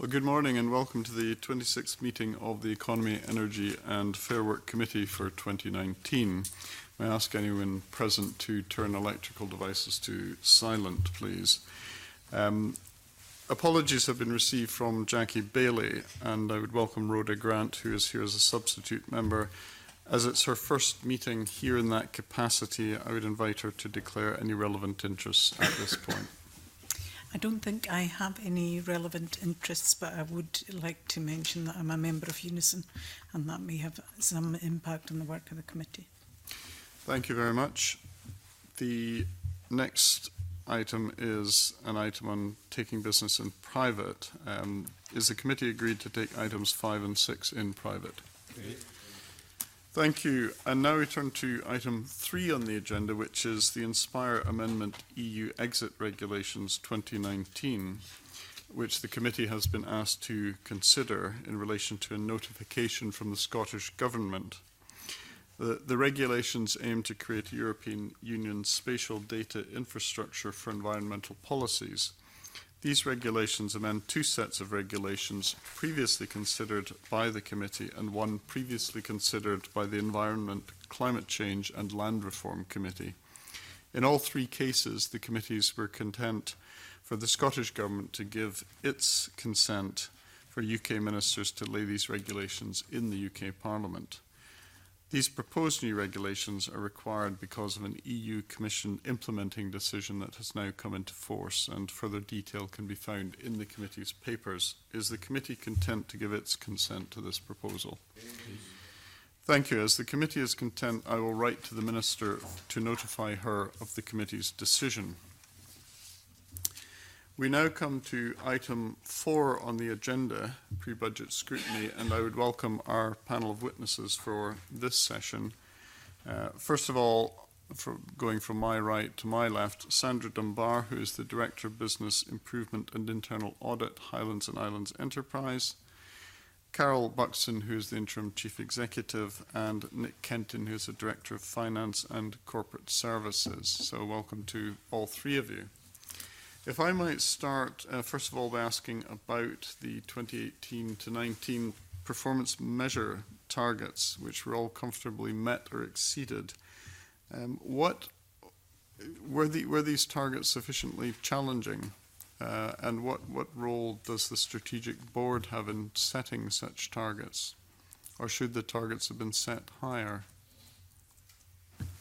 Well, good morning and welcome to the 26th meeting of the Economy, Energy and Fair Work Committee for 2019. May I ask anyone present to turn electrical devices to silent, please. Apologies have been received from Jackie Bailey, and I would welcome Rhoda Grant, who is here as a substitute member. As it's her first meeting here in that capacity, I would invite her to declare any relevant interests at this point. I don't think I have any relevant interests, but I would like to mention that I'm a member of Unison, and that may have some impact on the work of the committee. Thank you very much. The next item is an item on taking business in private. Is the committee agreed to take items 5 and 6 in private? Okay. Thank you. And now we turn to item 3 on the agenda, which is the Inspire Amendment EU Exit Regulations 2019, which the committee has been asked to consider in relation to a notification from the Scottish Government. The regulations aim to create a European Union spatial data infrastructure for environmental policies. These regulations amend 2 sets of regulations previously considered by the committee and one previously considered by the Environment, Climate Change and Land Reform Committee. In all 3 cases, the committees were content for the Scottish Government to give its consent for UK ministers to lay these regulations in the UK Parliament. These proposed new regulations are required because of an EU Commission implementing decision that has now come into force, and further detail can be found in the committee's papers. Is the committee content to give its consent to this proposal? Thank you. As the committee is content, I will write to the Minister to notify her of the committee's decision. We now come to item 4 on the agenda, pre-budget scrutiny, and I would welcome our panel of witnesses for this session. First of all, going from my right to my left, Sandra Dunbar, who is the Director of Business Improvement and Internal Audit, Highlands and Islands Enterprise, Carol Buxton, who is the Interim Chief Executive, and Nick Kenton, who is the Director of Finance and Corporate Services. So welcome to all 3 of you. If I might start, first of all, by asking about the 2018 to 19 performance measure targets, which were all comfortably met or exceeded. Were these targets sufficiently challenging? And what role does the strategic board have in setting such targets? Or should the targets have been set higher?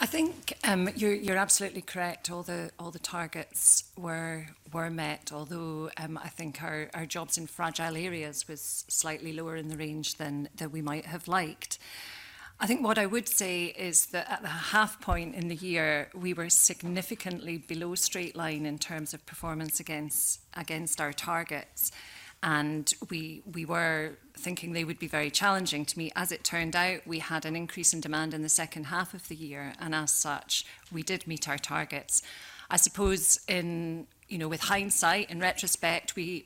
I think you're absolutely correct. All the targets were met, although I think our jobs in fragile areas was slightly lower in the range than we might have liked. I think what I would say is that at the half point in the year, we were significantly below straight line in terms of performance against our targets. And we were thinking they would be very challenging to meet. As it turned out, we had an increase in demand in the second half of the year, and as such, we did meet our targets. I suppose with hindsight, in retrospect, we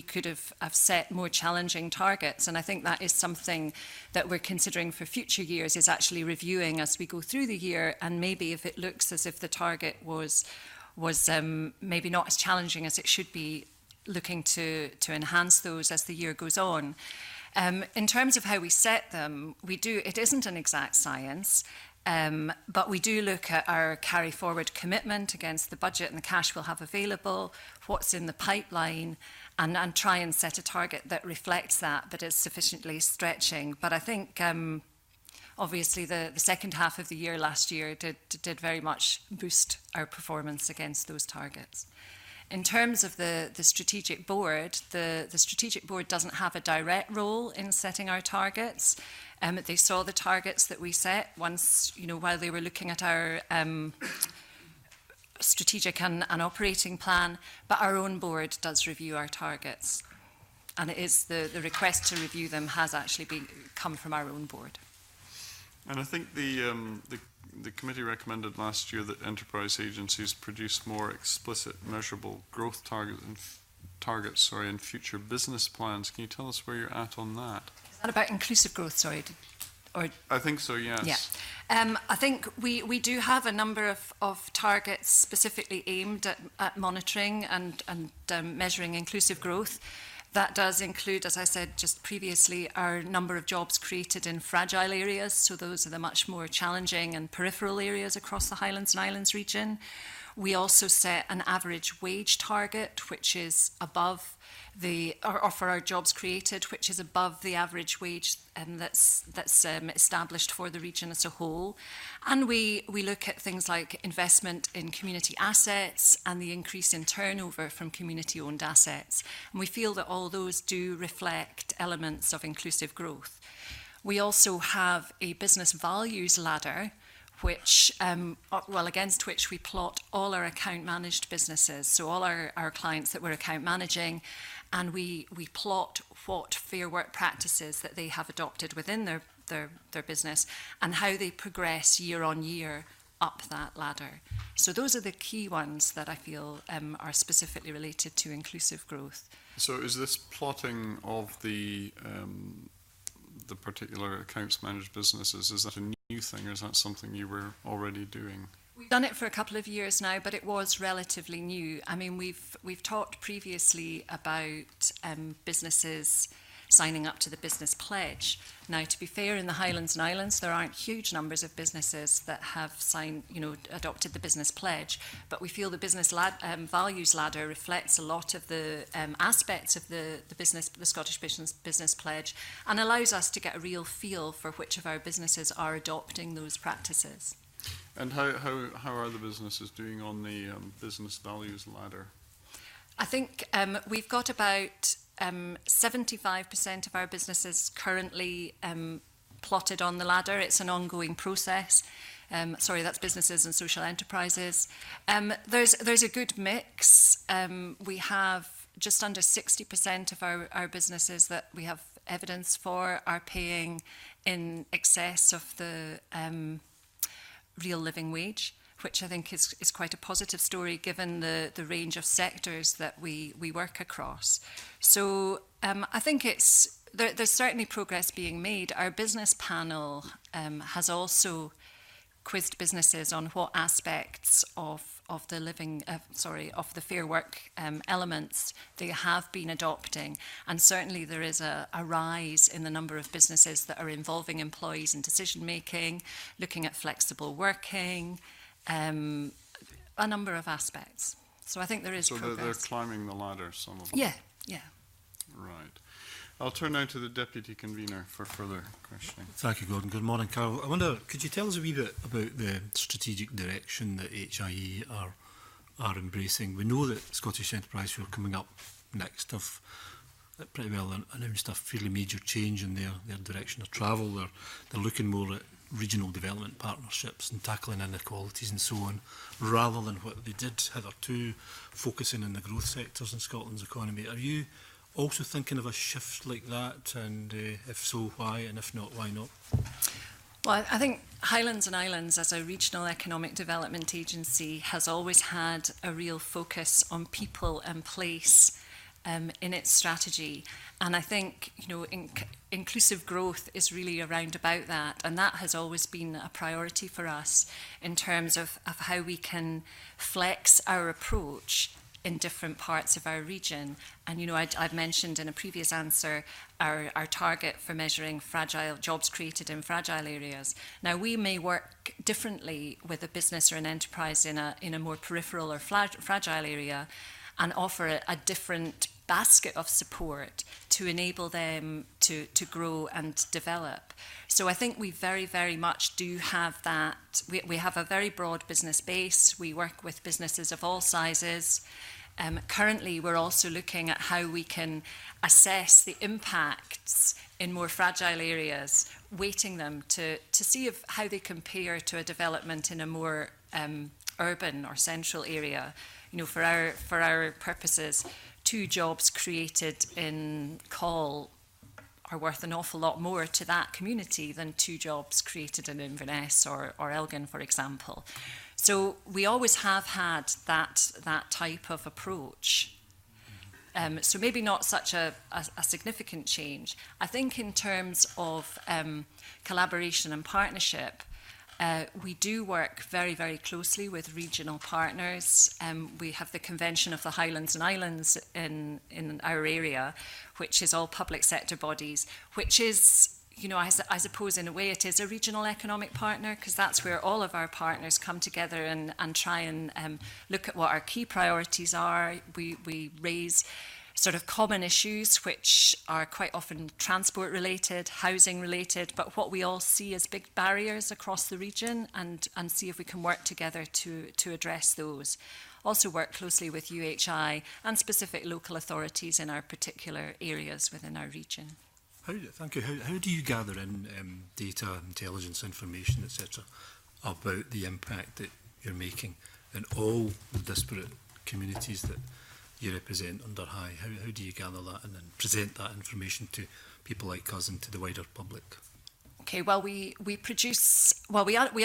could have set more challenging targets, and I think that is something that we're considering for future years, is actually reviewing as we go through the year, and maybe if it looks as if the target was maybe not as challenging as it should be, looking to enhance those as the year goes on. In terms of how we set them, it isn't an exact science, but we do look at our carry forward commitment against the budget and the cash we'll have available, what's in the pipeline, and try and set a target that reflects that, but is sufficiently stretching. But I think obviously the second half of the year last year did very much boost our performance against those targets. In terms of the strategic board, the strategic board doesn't have a direct role in setting our targets. They saw the targets that we set once, while they were looking at our strategic and operating plan, but our own board does review our targets. And it is the request to review them has actually come from our own board. And I think the committee recommended last year that enterprise agencies produce more explicit, measurable growth targets in future business plans. Can you tell us where you're at on that? Is that about inclusive growth, I think so, yes. Yeah. I think we do have a number of targets specifically aimed at monitoring and measuring inclusive growth. That does include, as I said just previously, our number of jobs created in fragile areas. So those are the much more challenging and peripheral areas across the Highlands and Islands region. We also set an average wage target, which is above or for our jobs created, which is above the average wage that's established for the region as a whole. And we look at things like investment in community assets and the increase in turnover from community-owned assets. And we feel that all those do reflect elements of inclusive growth. We also have a business values ladder, which, against which we plot all our account managed businesses, so all our clients that we're account managing, and we plot what fair work practices that they have adopted within their business and how they progress year on year up that ladder. So those are the key ones that I feel are specifically related to inclusive growth. So is this plotting of the particular accounts managed businesses, is that a new thing, or is that something you were already doing? We've done it for a couple of years now, but it was relatively new. I mean, we've talked previously about businesses signing up to the Business Pledge. Now, to be fair, in the Highlands and Islands, there aren't huge numbers of businesses that have adopted the Business Pledge, but we feel the Business Values Ladder reflects a lot of the aspects of the Scottish Business Pledge, and allows us to get a real feel for which of our businesses are adopting those practices. And how are the businesses doing on the Business Values Ladder? I think we've got about 75% of our businesses currently plotted on the ladder. It's an ongoing process. Sorry, that's businesses and social enterprises. There's a good mix. We have just under 60% of our businesses that we have evidence for are paying in excess of the real living wage, which I think is quite a positive story given the range of sectors that we work across. So I think there's certainly progress being made. Our business panel has also quizzed businesses on what aspects of the fair work elements they have been adopting, and certainly there is a rise in the number of businesses that are involving employees in decision making, looking at flexible working, a number of aspects. So I think there is progress. So they're climbing the ladder, some of them? Yeah. Right. I'll turn now to the Deputy Convener for further questioning. Thank you, Gordon. Good morning, Carol. I wonder, could you tell us a wee bit about the strategic direction that HIE are embracing? We know that Scottish Enterprise, who are coming up next, have pretty well announced a fairly major change in their direction of travel. They're looking more at regional development partnerships and tackling inequalities and so on, rather than what they did hitherto, focusing on the growth sectors in Scotland's economy. Are you also thinking of a shift like that, and if so, why, and if not, why not? Well, I think Highlands and Islands as a regional economic development agency has always had a real focus on people and place in its strategy. And I think, inclusive growth is really around about that. And that has always been a priority for us in terms of how we can flex our approach in different parts of our region. And, I've mentioned in a previous answer our target for measuring jobs created in fragile areas. Now, we may work differently with a business or an enterprise in a more peripheral or fragile area and offer a different basket of support to enable them to grow and develop. So I think we very, very much do have that. We have a very broad business base. We work with businesses of all sizes. Currently, we're also looking at how we can assess the impacts in more fragile areas, weighting them to see how they compare to a development in a more urban or central area. For our purposes, 2 jobs created in Coll are worth an awful lot more to that community than 2 jobs created in Inverness or Elgin, for example. So we always have had that type of approach. So maybe not such a significant change. I think in terms of collaboration and partnership, We do work very, very closely with regional partners. We have the Convention of the Highlands and Islands in our area, which is all public sector bodies, which is, you know, I suppose in a way it is a regional economic partner, because that's where all of our partners come together and try and look at what our key priorities are. We raise sort of common issues, which are quite often transport related, housing related, but what we all see as big barriers across the region, and see if we can work together to address those. Also work closely with UHI and specific local authorities in our particular areas within our region. Thank you. How do you gather in data, intelligence, information, etc., about the impact that you're making in all the disparate communities that you represent under High? How do you gather that and then present that information to people like us and to the wider public? Okay, well, we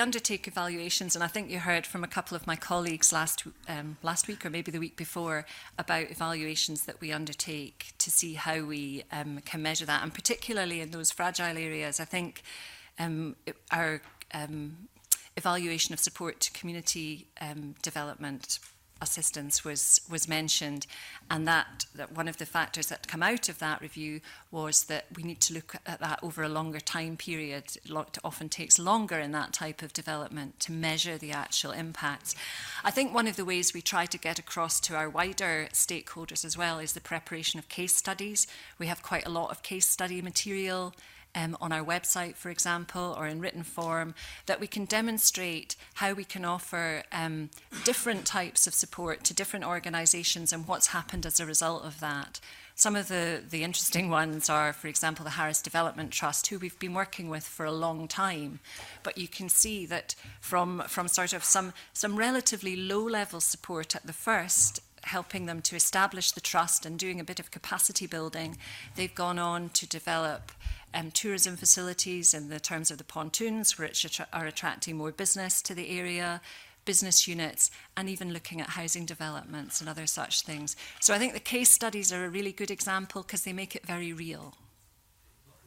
undertake evaluations, and I think you heard from a couple of my colleagues last week or maybe the week before about evaluations that we undertake to see how we can measure that, and particularly in those fragile areas. I think our evaluation of support to community development assistance was mentioned, and that one of the factors that come out of that review was that we need to look at that over a longer time period. It often takes longer in that type of development to measure the actual impacts. I think one of the ways we try to get across to our wider stakeholders as well is the preparation of case studies. We have quite a lot of case study material on our website, for example, or in written form, that we can demonstrate how we can offer different types of support to different organisations and what's happened as a result of that. Some of the interesting ones are, for example, the Harris Development Trust, who we've been working with for a long time. But you can see that from sort of some relatively low-level support at the first, helping them to establish the trust and doing a bit of capacity building, they've gone on to develop tourism facilities in the terms of the pontoons, which are attracting more business to the area, business units, and even looking at housing developments and other such things. So I think the case studies are a really good example because they make it very real.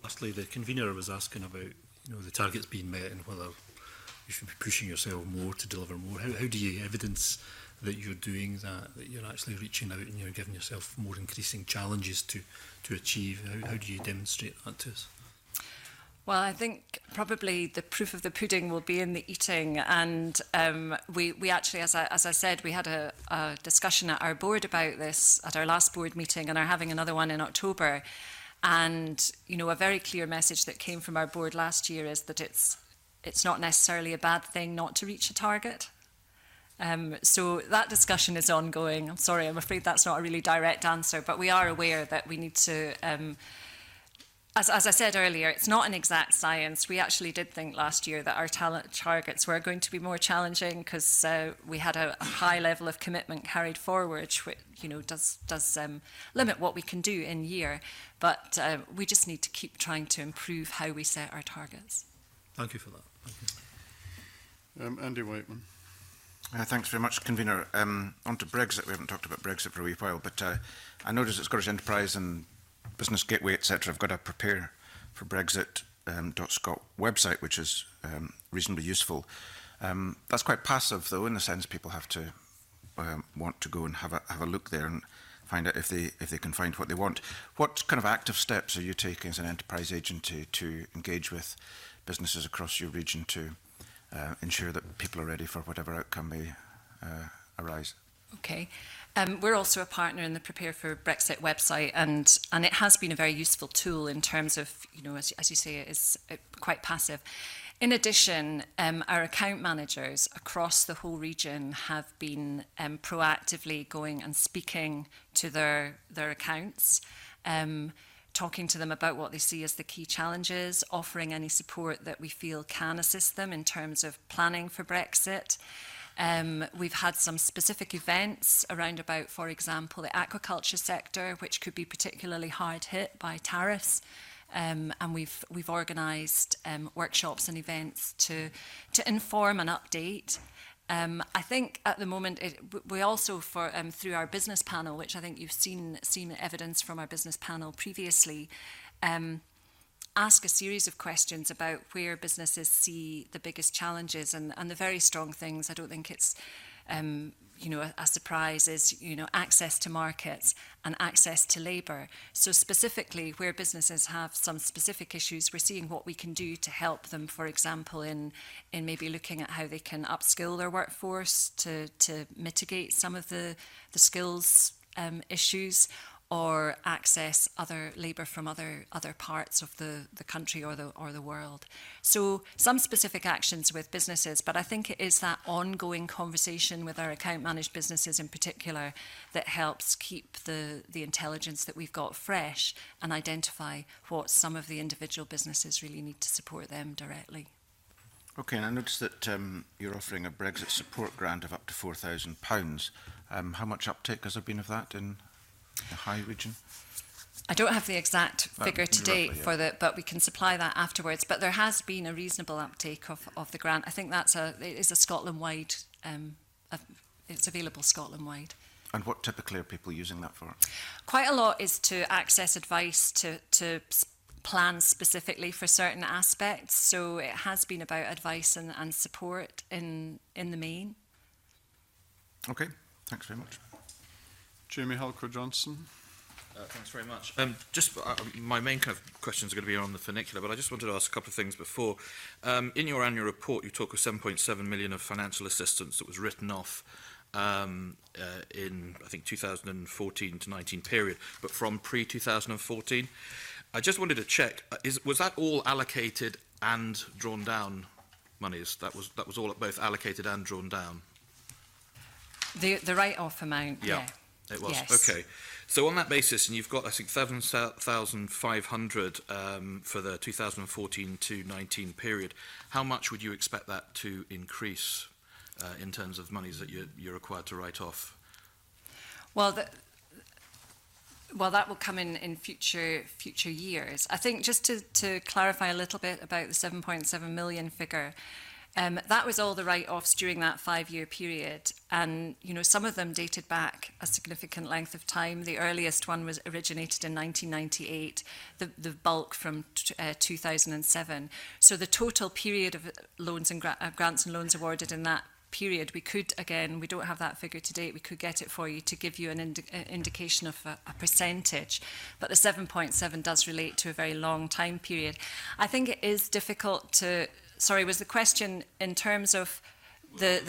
Lastly, the convener was asking about, you know, the targets being met and whether you should be pushing yourself more to deliver more. How do you evidence that you're doing that you're actually reaching out and you're giving yourself more increasing challenges to achieve? How do you demonstrate that to us? Well, I think probably the proof of the pudding will be in the eating. And we actually, as I said, we had a discussion at our board about this at our last board meeting, and are having another one in October. And, you know, a very clear message that came from our board last year is that it's not necessarily a bad thing not to reach a target. So that discussion is ongoing. I'm sorry, I'm afraid that's not a really direct answer, but we are aware that we need to... As I said earlier, it's not an exact science. We actually did think last year that our talent targets were going to be more challenging because we had a high level of commitment carried forward, which, you know, does limit what we can do in year. But we just need to keep trying to improve how we set our targets. Thank you for that. Thank you. Andy Whiteman. Thanks very much, Convener. On to Brexit. We haven't talked about Brexit for a wee while, but I noticed that Scottish Enterprise and Business Gateway, etc., have got a prepare for Brexit.scot website, which is reasonably useful. That's quite passive, though, in the sense people have to want to go and have a look there and find out if they can find what they want. What kind of active steps are you taking as an enterprise agent to engage with businesses across your region to ensure that people are ready for whatever outcome may arise? Okay. We're also a partner in the Prepare for Brexit website, and it has been a very useful tool in terms of, you know, as you say, it is quite passive. In addition, our account managers across the whole region have been proactively going and speaking to their accounts, talking to them about what they see as the key challenges, offering any support that we feel can assist them in terms of planning for Brexit. We've had some specific events around about, for example, the aquaculture sector, which could be particularly hard hit by tariffs. And we've organised workshops and events to inform and update. I think at the moment we also through our business panel, which I think you've seen evidence from our business panel previously. ask a series of questions about where businesses see the biggest challenges and the very strong things. I don't think it's you know, a surprise is, you know, access to markets and access to labour. So specifically where businesses have some specific issues, we're seeing what we can do to help them, for example, in maybe looking at how they can upskill their workforce to mitigate some of the skills issues, or access other labour from other parts of the country or the world. So some specific actions with businesses, but I think it is that ongoing conversation with our account managed businesses in particular that helps keep the intelligence that we've got fresh and identify what some of the individual businesses really need to support them directly. Okay, and I noticed that you're offering a Brexit support grant of up to £4,000. How much uptake has there been of that in the High region? I don't have the exact figure to date roughly, yeah. for but we can supply that afterwards. But there has been a reasonable uptake of the grant. I think it is a Scotland-wide, it's available Scotland-wide. And what typically are people using that for? Quite a lot is to access advice to plan specifically for certain aspects. So it has been about advice and support in the main. Okay, thanks very much. Jamie Halcrow-Johnson. Thanks very much. My main kind of questions are going to be on the funicular, but I just wanted to ask a couple of things before. In your annual report, you talk of 7.7 million of financial assistance that was written off in, I think, 2014 to 19 period, but from pre-2014. I just wanted to check, was that all allocated and drawn down monies? That was all both allocated and drawn down? The write-off amount, yeah. It was, yes. okay. So on that basis, and you've got, I think, 7,500 for the 2014 to 19 period, how much would you expect that to increase in terms of monies that you're required to write off? Well, that will come in future years. I think just to clarify a little bit about the 7.7 million figure, that was all the write-offs during that 5-year period, and you know, some of them dated back a significant length of time. The earliest one was originated in 1998, the bulk from 2007. So the total period of loans and grants and loans awarded in that period, we could, again, we don't have that figure to date, we could get it for you to give you an indication of a percentage, but the 7.7 does relate to a very long time period. I think it is difficult to, sorry, was the question in terms of the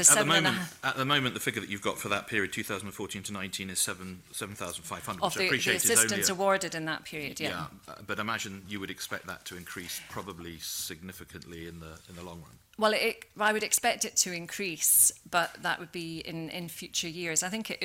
At the moment, the figure that you've got for that period, 2014 to 19, is 7,500, of which I appreciate the assistance awarded in that period, yeah. But I imagine you would expect that to increase probably significantly in the long run. Well, I would expect it to increase, but that would be in future years. I think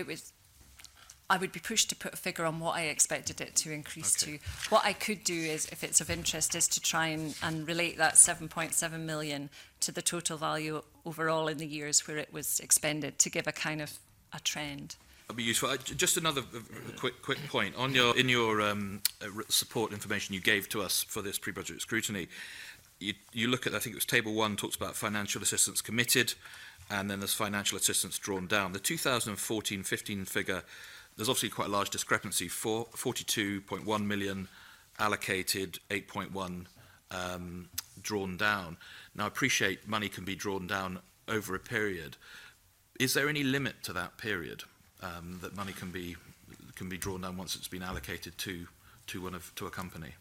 I would be pushed to put a figure on what I expected it to increase to. What I could do is, if it's of interest, is to try and relate that 7.7 million to the total value overall in the years where it was expended, to give a kind of a trend. That'd be useful. Just another quick point on in your support information you gave to us for this pre-budget scrutiny. You look at, I think it was table 1 talks about financial assistance committed, and then there's financial assistance drawn down. The 2014-15 figure, there's obviously quite a large discrepancy. 42.1 million allocated, 8.1 drawn down. Now, I appreciate money can be drawn down over a period. Is there any limit to that period that money can be drawn down once it's been allocated to a company?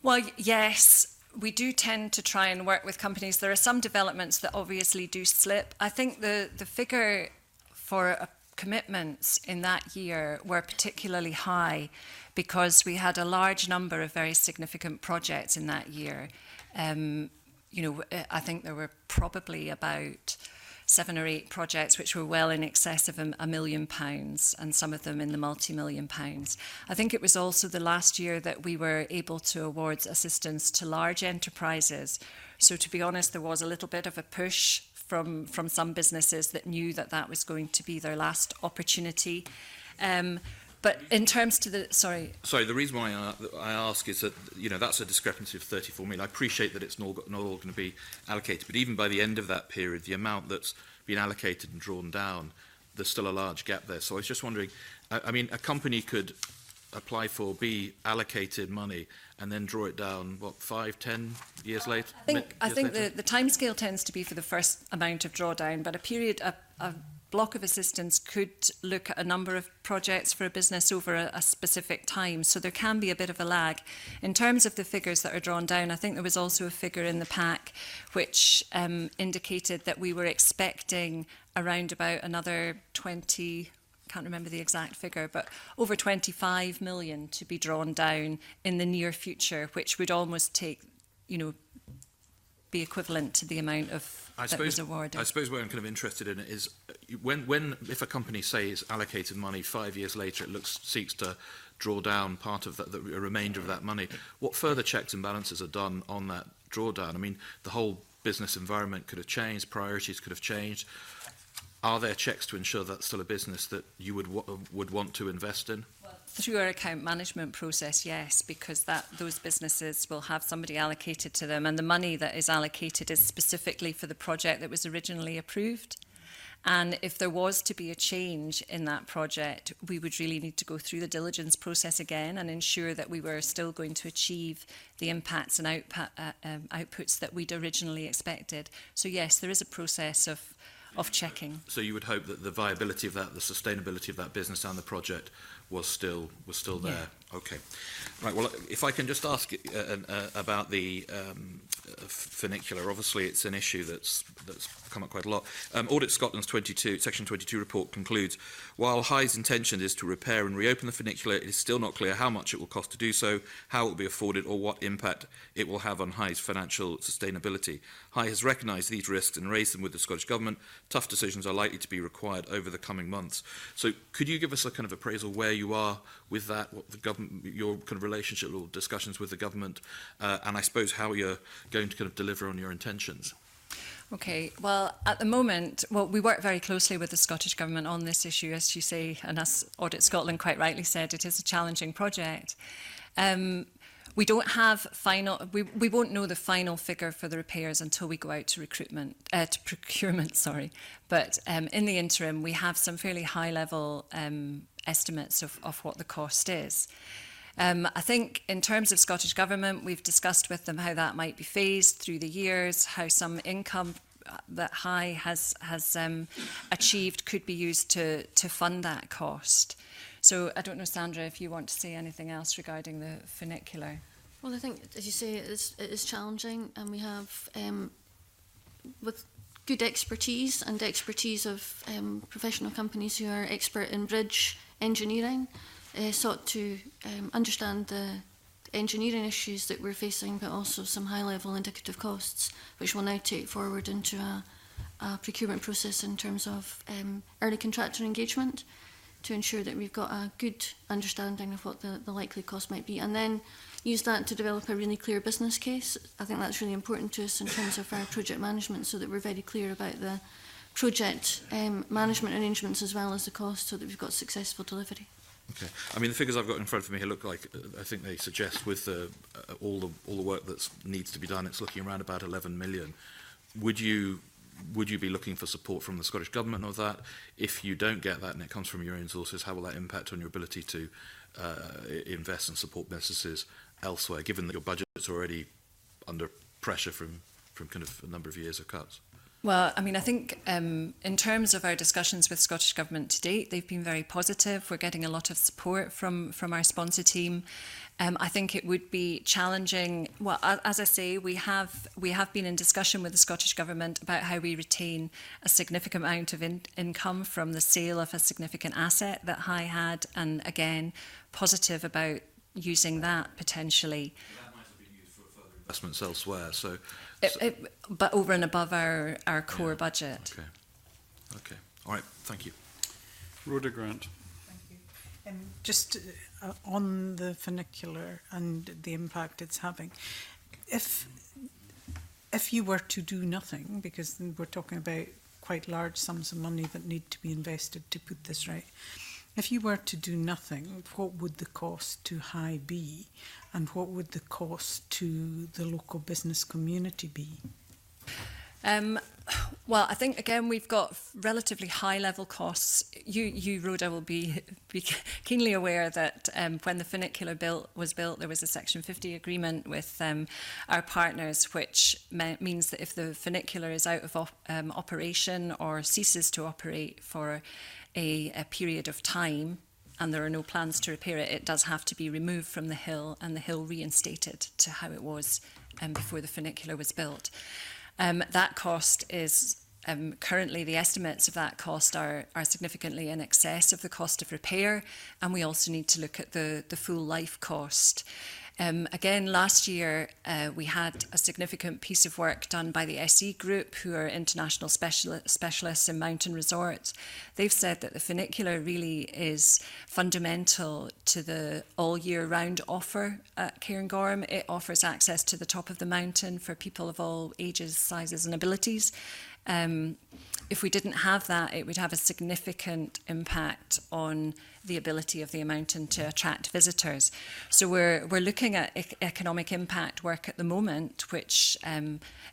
Well, yes. We do tend to try and work with companies. There are some developments that obviously do slip. I think the figure for commitments in that year were particularly high because we had a large number of very significant projects in that year. You know, I think there were probably about 7 or 8 projects which were well in excess of £1 million, and some of them in the multi-million pounds. I think it was also the last year that we were able to award assistance to large enterprises. So to be honest, there was a little bit of a push from some businesses that knew that was going to be their last opportunity. But in terms to the, sorry, the reason why I ask is that, you know, that's a discrepancy of 34 million. I appreciate that it's not all going to be allocated, but even by the end of that period, the amount that's been allocated and drawn down, there's still a large gap there. So I was just wondering, I mean, a company could apply for, be allocated money, and then draw it down, what, 5, 10 years later? I think the timescale tends to be for the first amount of drawdown, but a block of assistance could look at a number of projects for a business over a specific time. So there can be a bit of a lag. In terms of the figures that are drawn down, I think there was also a figure in the pack which indicated that we were expecting around about another 20, can't remember the exact figure, but over 25 million to be drawn down in the near future, which would almost take, be equivalent to the amount of that was awarded. I suppose where I'm kind of interested in it is if a company, say, is allocated money 5 years later, it seeks to draw down part of the remainder of that money, what further checks and balances are done on that drawdown? I mean, the whole business environment could have changed, priorities could have changed. Are there checks to ensure that's still a business that you would want to invest in? Through our account management process, yes, because those businesses will have somebody allocated to them, and the money that is allocated is specifically for the project that was originally approved. And if there was to be a change in that project, we would really need to go through the diligence process again and ensure that we were still going to achieve the impacts and outputs that we'd originally expected. So yes, there is a process of checking. So you would hope that the viability of that, the sustainability of that business and the project was still there. Yeah. Okay. Right. Well, if I can just ask about the funicular. Obviously, it's an issue that's come up quite a lot. Audit Scotland's Section 22 report concludes, while High's intention is to repair and reopen the funicular, it is still not clear how much it will cost to do so, how it will be afforded, or what impact it will have on High's financial sustainability. High has recognised these risks and raised them with the Scottish Government. Tough decisions are likely to be required over the coming months. So could you give us a kind of appraisal where you are with that, what the government, your kind of relationship or discussions with the government, and I suppose how you're going to kind of deliver on your intentions? Okay, well, at the moment, we work very closely with the Scottish Government on this issue, as you say, and as Audit Scotland quite rightly said, it is a challenging project. We don't have we won't know the final figure for the repairs until we go out to procurement, sorry. But in the interim, we have some fairly high-level estimates of what the cost is. I think in terms of Scottish Government, we've discussed with them how that might be phased through the years, how some income that High has achieved could be used to fund that cost. So I don't know, Sandra, if you want to say anything else regarding the funicular. Well, I think, as you say, it is challenging, and we have, with good expertise and expertise of professional companies who are expert in bridge engineering, sought to understand the engineering issues that we're facing, but also some high-level indicative costs, which we'll now take forward into a procurement process in terms of early contractor engagement, to ensure that we've got a good understanding of what the likely cost might be, and then use that to develop a really clear business case. I think that's really important to us in terms of our project management, so that we're very clear about the project management arrangements as well as the cost, so that we've got successful delivery. Okay. I mean, the figures I've got in front of me here look like, I think they suggest with all the work that needs to be done, it's looking around about 11 million. Would you be looking for support from the Scottish Government of that? If you don't get that and it comes from your own sources, how will that impact on your ability to invest and support businesses elsewhere, given that your budget's already under pressure from kind of a number of years of cuts? Well, I mean, I think in terms of our discussions with Scottish Government to date, they've been very positive. We're getting a lot of support from our sponsor team. I think it would be challenging. Well, as I say, we have been in discussion with the Scottish Government about how we retain a significant amount of income from the sale of a significant asset that High had, and again, positive about using that potentially. That might have been used for further investments elsewhere. So. But over and above our core budget. Okay. All right. Thank you. Rhoda Grant. Thank you. Just on the funicular and the impact it's having, if you were to do nothing, because we're talking about quite large sums of money that need to be invested to put this right, if you were to do nothing, what would the cost to High be, and what would the cost to the local business community be? Well, I think, again, we've got relatively high-level costs. You, Rhoda, will be keenly aware that when the funicular was built, there was a Section 50 agreement with our partners, which means that if the funicular is out of operation or ceases to operate for a period of time, and there are no plans to repair it, it does have to be removed from the hill and the hill reinstated to how it was before the funicular was built. That cost is, currently the estimates of that cost are significantly in excess of the cost of repair, and we also need to look at the full life cost. Again, last year we had a significant piece of work done by the SE Group, who are international specialists in mountain resorts. They've said that the funicular really is fundamental to the all-year-round offer at Cairngorm. It offers access to the top of the mountain for people of all ages, sizes and abilities. If we didn't have that, it would have a significant impact on the ability of the mountain to attract visitors. So we're looking at economic impact work at the moment, which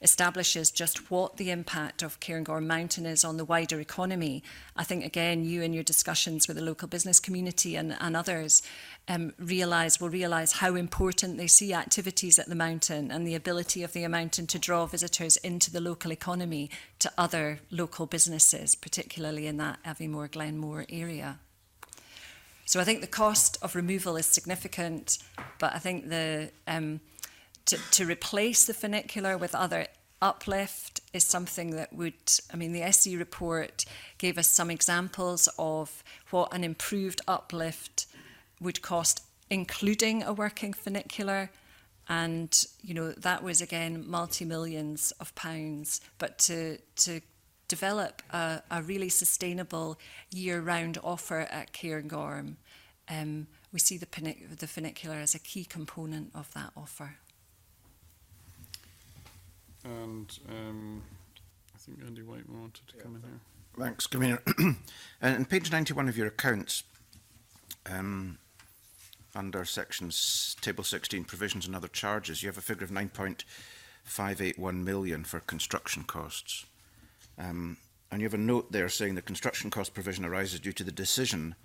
establishes just what the impact of Cairngorm Mountain is on the wider economy. I think, again, you in your discussions with the local business community and others will realise how important they see activities at the mountain and the ability of the mountain to draw visitors into the local economy to other local businesses, particularly in that Aviemore Glenmore area. So I think the cost of removal is significant, but I think to replace the funicular with other uplift is something that would, the SE report gave us some examples of what an improved uplift would cost, including a working funicular, and that was, again, multi-millions of pounds. But to develop a really sustainable year-round offer at Cairngorm, we see the funicular as a key component of that offer. And I think Andy White wanted to come in here. Thanks, Convener. And on page 91 of your accounts, under sections table 16, provisions and other charges, you have a figure of 9.581 million for construction costs. And you have a note there saying the construction cost provision arises due to the decision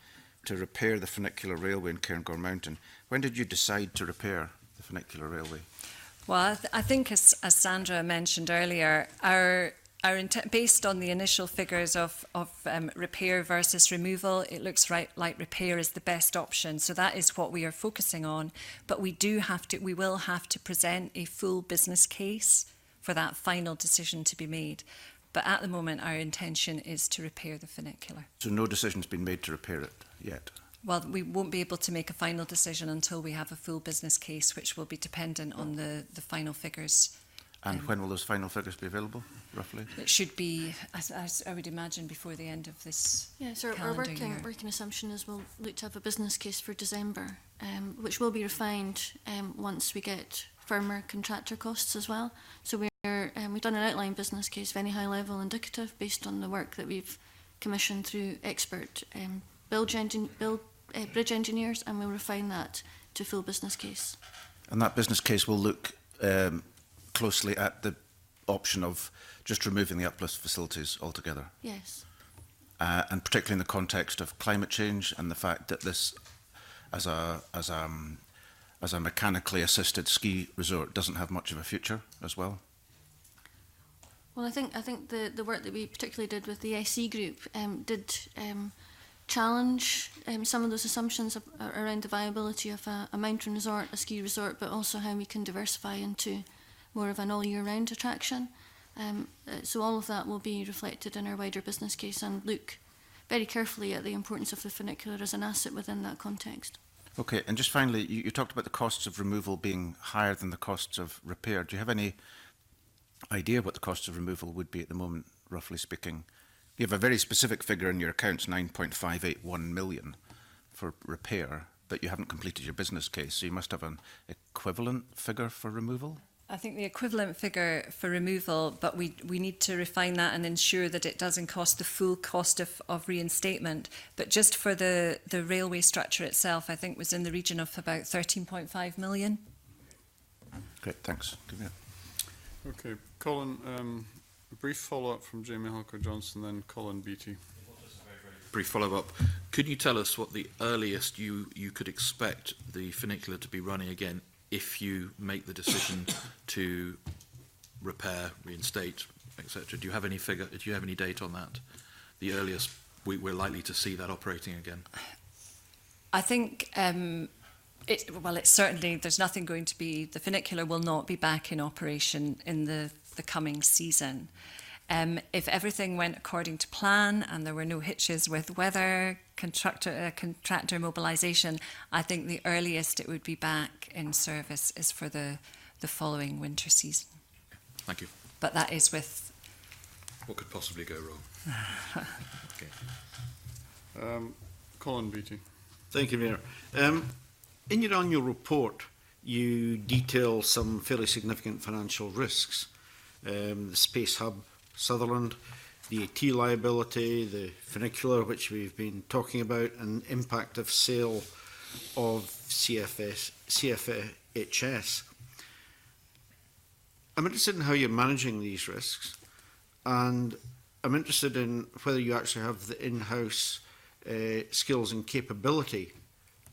to repair the funicular railway in Cairngorm Mountain. When did you decide to repair the funicular railway? Well, I think, as Sandra mentioned earlier, our based on the initial figures of repair versus removal, it looks like repair is the best option. So that is what we are focusing on. But we will have to present a full business case for that final decision to be made. But at the moment, our intention is to repair the funicular. So no decision's been made to repair it yet? Well, we won't be able to make a final decision until we have a full business case, which will be dependent on the final figures. And when will those final figures be available, roughly? It should be, I would imagine, before the end of this our working assumption is we'll look to have a business case for December, which will be refined once we get firmer contractor costs as well. So we've done an outline business case, very high level indicative, based on the work that we've commissioned through expert bridge engineers, and we'll refine that to full business case. And that business case will look closely at the option of just removing the uplift facilities altogether? Yes. And particularly in the context of climate change and the fact that this, as a mechanically assisted ski resort, doesn't have much of a future as well? Well, I think the work that we particularly did with the SE Group did challenge some of those assumptions around the viability of a mountain resort, a ski resort, but also how we can diversify into more of an all-year-round attraction. So all of that will be reflected in our wider business case and look very carefully at the importance of the funicular as an asset within that context. Okay, and just finally, you talked about the costs of removal being higher than the costs of repair. Do you have any idea what the cost of removal would be at the moment, roughly speaking? You have a very specific figure in your accounts, 9.581 million for repair, but you haven't completed your business case, so you must have an equivalent figure for removal? I think the equivalent figure for removal, but we need to refine that and ensure that it doesn't cost the full cost of reinstatement. But just for the railway structure itself, I think was in the region of about 13.5 million. Great, thanks. Okay, Colin, brief follow-up from Jamie Halker-Johnson, then Colin Beattie. Brief follow-up. Could you tell us what the earliest you could expect the funicular to be running again if you make the decision to repair, reinstate, etc.? Do you have any figure? Do you have any date on that? The earliest we're likely to see that operating again? I think it's certainly, there's nothing going to be, the funicular will not be back in operation in the coming season. If everything went according to plan and there were no hitches with weather, contractor mobilisation, I think the earliest it would be back in service is for the following winter season. Thank you. But that is with... What could possibly go wrong? Okay. Colin Beattie. Thank you, Mayor. In your annual report, you detail some fairly significant financial risks. The Space Hub Sutherland, the AT liability, the funicular, which we've been talking about, and impact of sale of CFHS. I'm interested in how you're managing these risks, and I'm interested in whether you actually have the in-house skills and capability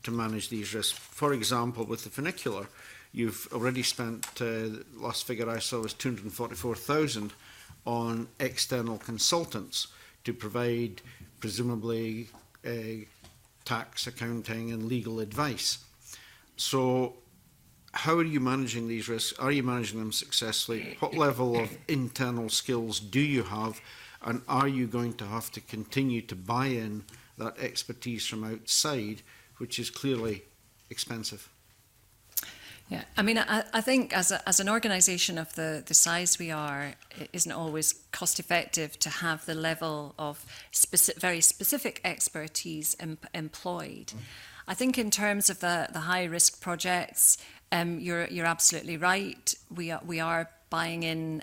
to manage these risks. For example, with the funicular, you've already spent, the last figure I saw was 244,000 on external consultants to provide presumably tax, accounting and legal advice. So how are you managing these risks? Are you managing them successfully? What level of internal skills do you have? And are you going to have to continue to buy in that expertise from outside, which is clearly expensive? Yeah, I mean, I think as an organisation of the size we are, it isn't always cost effective to have the level of very specific expertise employed. I think in terms of the high risk projects, you're absolutely right. We are buying in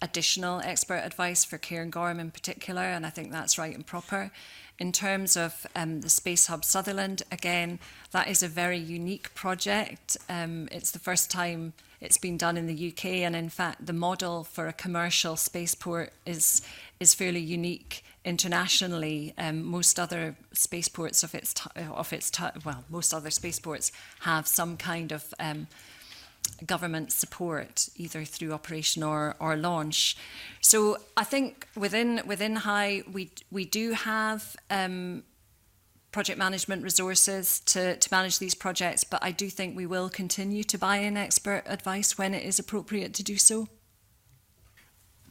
additional expert advice for Cairngorm in particular, and I think that's right and proper. In terms of the Space Hub Sutherland, again, that is a very unique project. It's the first time it's been done in the UK, and in fact, the model for a commercial spaceport is fairly unique internationally. Most other spaceports most other spaceports have some kind of government support, either through operation or launch. So I think within High, we do have project management resources to manage these projects, but I do think we will continue to buy in expert advice when it is appropriate to do so.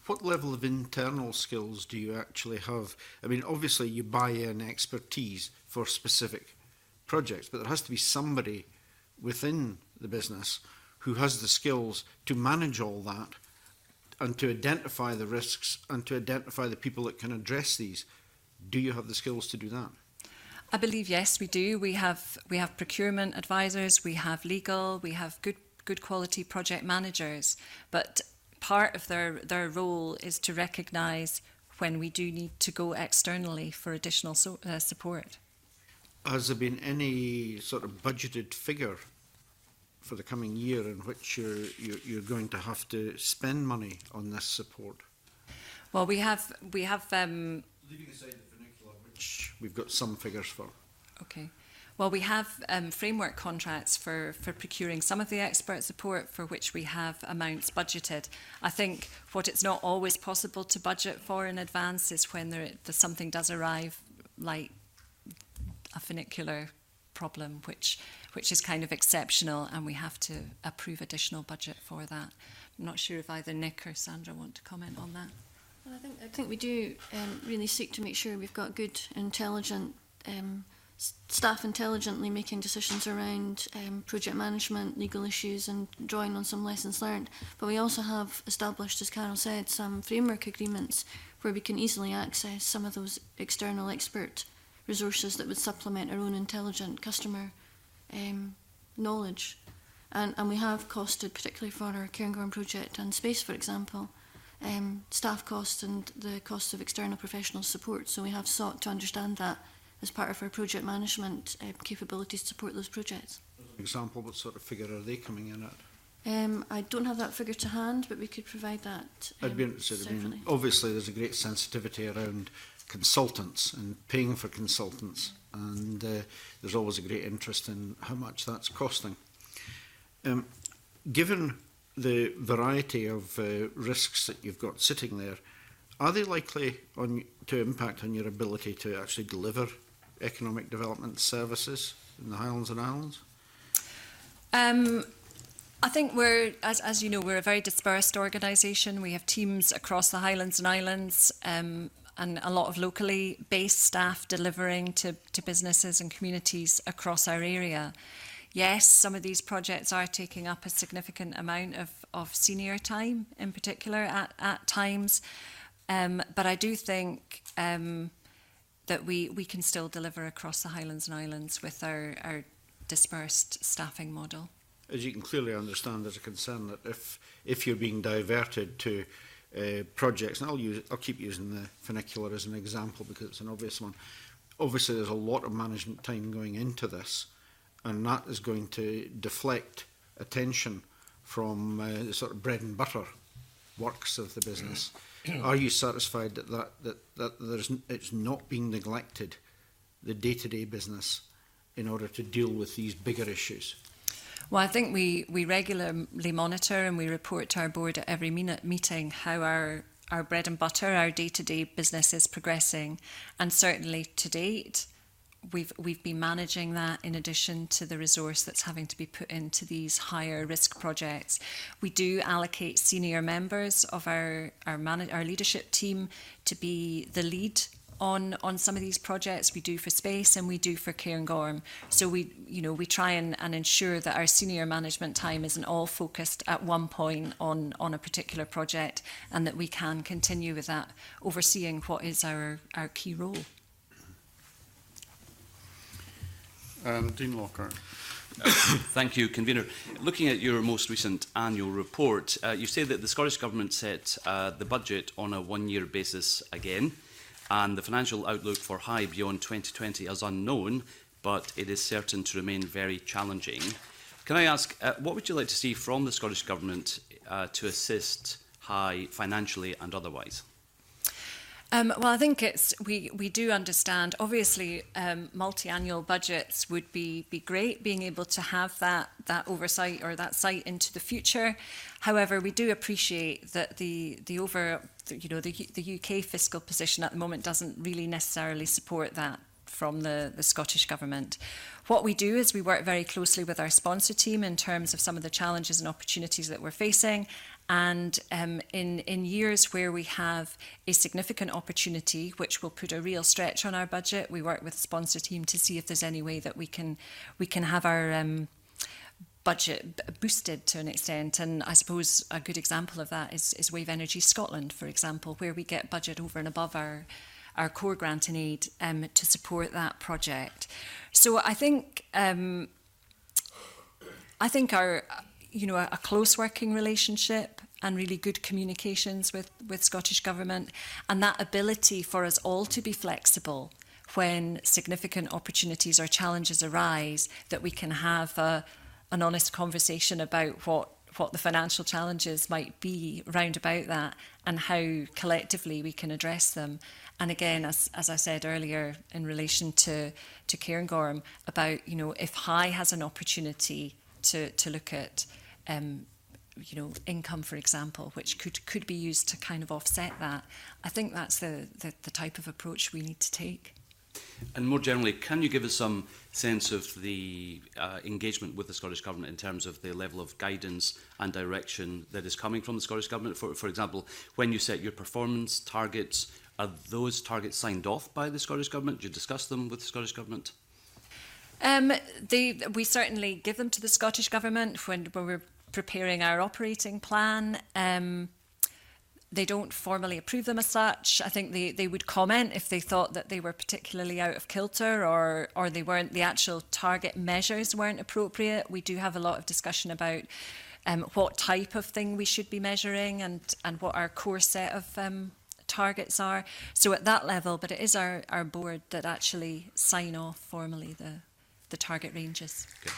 What level of internal skills do you actually have? I mean, obviously you buy in expertise for specific projects, but there has to be somebody within the business who has the skills to manage all that and to identify the risks and to identify the people that can address these. Do you have the skills to do that? I believe, yes, we do. We have procurement advisors, we have legal, we have good quality project managers, but part of their role is to recognise when we do need to go externally for additional support. Has there been any sort of budgeted figure for the coming year in which you're going to have to spend money on this support? Well, we have leaving aside the funicular, which we've got some figures for. Okay. Well, we have framework contracts for procuring some of the expert support, for which we have amounts budgeted. I think what it's not always possible to budget for in advance is when something does arrive, like a funicular problem, which is kind of exceptional, and we have to approve additional budget for that. I'm not sure if either Nick or Sandra want to comment on that. Well, I think we do really seek to make sure we've got good, intelligent staff intelligently making decisions around project management, legal issues, and drawing on some lessons learned. But we also have established, as Carol said, some framework agreements where we can easily access some of those external expert resources that would supplement our own intelligent customer knowledge. And we have costed, particularly for our Cairngorm project and Space, for example, staff costs and the costs of external professional support. So we have sought to understand that as part of our project management capabilities to support those projects. For example, what sort of figure are they coming in at? I don't have that figure to hand, but we could provide that. I'd be interested. I mean, separately. obviously, there's a great sensitivity around consultants and paying for consultants, and there's always a great interest in how much that's costing. Given the variety of risks that you've got sitting there, are they likely to impact on your ability to actually deliver economic development services in the Highlands and Islands? I think we're, as you know, we're a very dispersed organisation. We have teams across the Highlands and Islands and a lot of locally based staff delivering to businesses and communities across our area. Yes, some of these projects are taking up a significant amount of senior time in particular at times. But I do think that we can still deliver across the Highlands and Islands with our dispersed staffing model. As you can clearly understand, there's a concern that if you're being diverted to projects, and I'll keep using the funicular as an example because it's an obvious one. Obviously, there's a lot of management time going into this, and that is going to deflect attention from the sort of bread and butter works of the business. Are you satisfied that it's not being neglected, the day-to-day business, in order to deal with these bigger issues? Well, I think we regularly monitor and we report to our board at every meeting how our bread and butter, our day-to-day business is progressing. And certainly to date, we've been managing that in addition to the resource that's having to be put into these higher risk projects. We do allocate senior members of our leadership team to be the lead on some of these projects. We do for Space and we do for Cairngorm. So we try and ensure that our senior management time isn't all focused at one point on a particular project, and that we can continue with that, overseeing what is our key role. Dean Lockhart. Thank you, Convener. Looking at your most recent annual report, you say that the Scottish Government set the budget on a one-year basis again, and the financial outlook for High beyond 2020 is unknown, but it is certain to remain very challenging. Can I ask, what would you like to see from the Scottish Government to assist High financially and otherwise? Well, I think we do understand. Obviously, multi-annual budgets would be great, being able to have that oversight or that sight into the future. However, we do appreciate that the UK fiscal position at the moment doesn't really necessarily support that from the Scottish Government. What we do is we work very closely with our sponsor team in terms of some of the challenges and opportunities that we're facing. And in years where we have a significant opportunity, which will put a real stretch on our budget, we work with the sponsor team to see if there's any way that we can have our budget boosted to an extent. And I suppose a good example of that is Wave Energy Scotland, for example, where we get budget over and above our core grant and aid to support that project. So I think our a close working relationship and really good communications with Scottish Government, and that ability for us all to be flexible when significant opportunities or challenges arise, that we can have an honest conversation about what the financial challenges might be round about that and how collectively we can address them. And again, as I said earlier in relation to Cairngorm, about if High has an opportunity to look at income, for example, which could be used to kind of offset that. I think that's the type of approach we need to take. And more generally, can you give us some sense of the engagement with the Scottish Government in terms of the level of guidance and direction that is coming from the Scottish Government? For example, when you set your performance targets, are those targets signed off by the Scottish Government? Do you discuss them with the Scottish Government? We certainly give them to the Scottish Government when we're preparing our operating plan. They don't formally approve them as such. I think they would comment if they thought that they were particularly out of kilter or they weren't, the actual target measures weren't appropriate. We do have a lot of discussion about what type of thing we should be measuring and what our core set of targets are. So at that level, but it is our board that actually sign off formally the target ranges. Okay.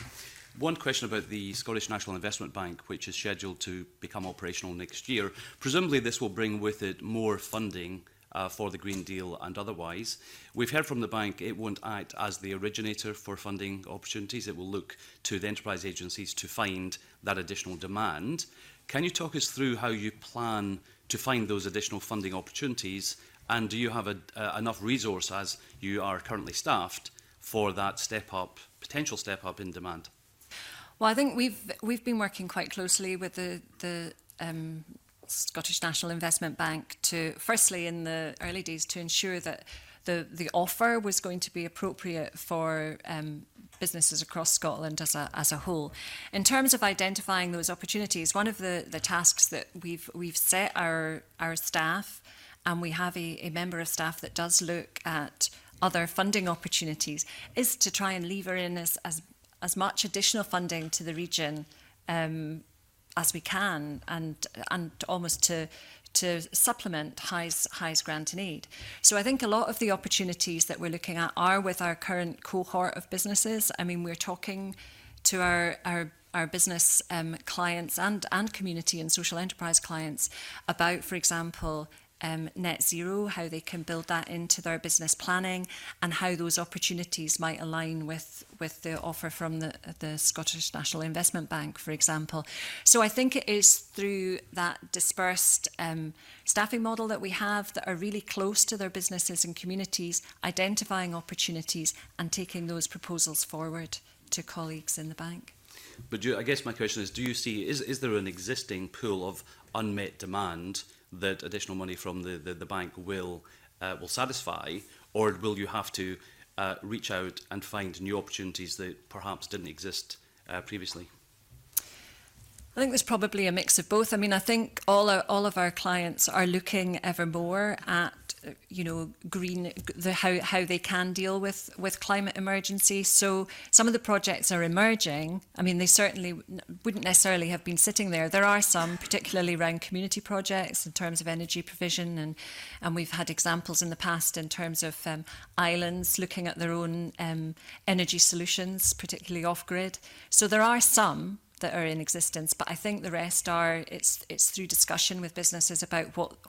One question about the Scottish National Investment Bank, which is scheduled to become operational next year. Presumably this will bring with it more funding for the Green Deal and otherwise. We've heard from the bank it won't act as the originator for funding opportunities. It will look to the enterprise agencies to find that additional demand. Can you talk us through how you plan to find those additional funding opportunities, and do you have enough resource as you are currently staffed for that potential step up in demand? Well, I think we've been working quite closely with the Scottish National Investment Bank to, firstly, in the early days, to ensure that the offer was going to be appropriate for businesses across Scotland as a whole. In terms of identifying those opportunities, one of the tasks that we've set our staff, and we have a member of staff that does look at other funding opportunities, is to try and lever in as much additional funding to the region as we can, and almost to supplement High's grant and aid. So I think a lot of the opportunities that we're looking at are with our current cohort of businesses. I mean, we're talking to our business clients and community and social enterprise clients about, for example, net zero, how they can build that into their business planning, and how those opportunities might align with the offer from the Scottish National Investment Bank, for example. So I think it is through that dispersed staffing model that we have that are really close to their businesses and communities, identifying opportunities and taking those proposals forward to colleagues in the bank. But I guess my question is, do you see, is there an existing pool of unmet demand that additional money from the bank will satisfy, or will you have to reach out and find new opportunities that perhaps didn't exist previously? I think there's probably a mix of both. I mean, I think all of our clients are looking ever more at, you know, how they can deal with climate emergency. So some of the projects are emerging. I mean, they certainly wouldn't necessarily have been sitting there. There are some, particularly around community projects in terms of energy provision, and we've had examples in the past in terms of islands looking at their own energy solutions, particularly off-grid. So there are some that are in existence, but I think the rest are, it's through discussion with businesses about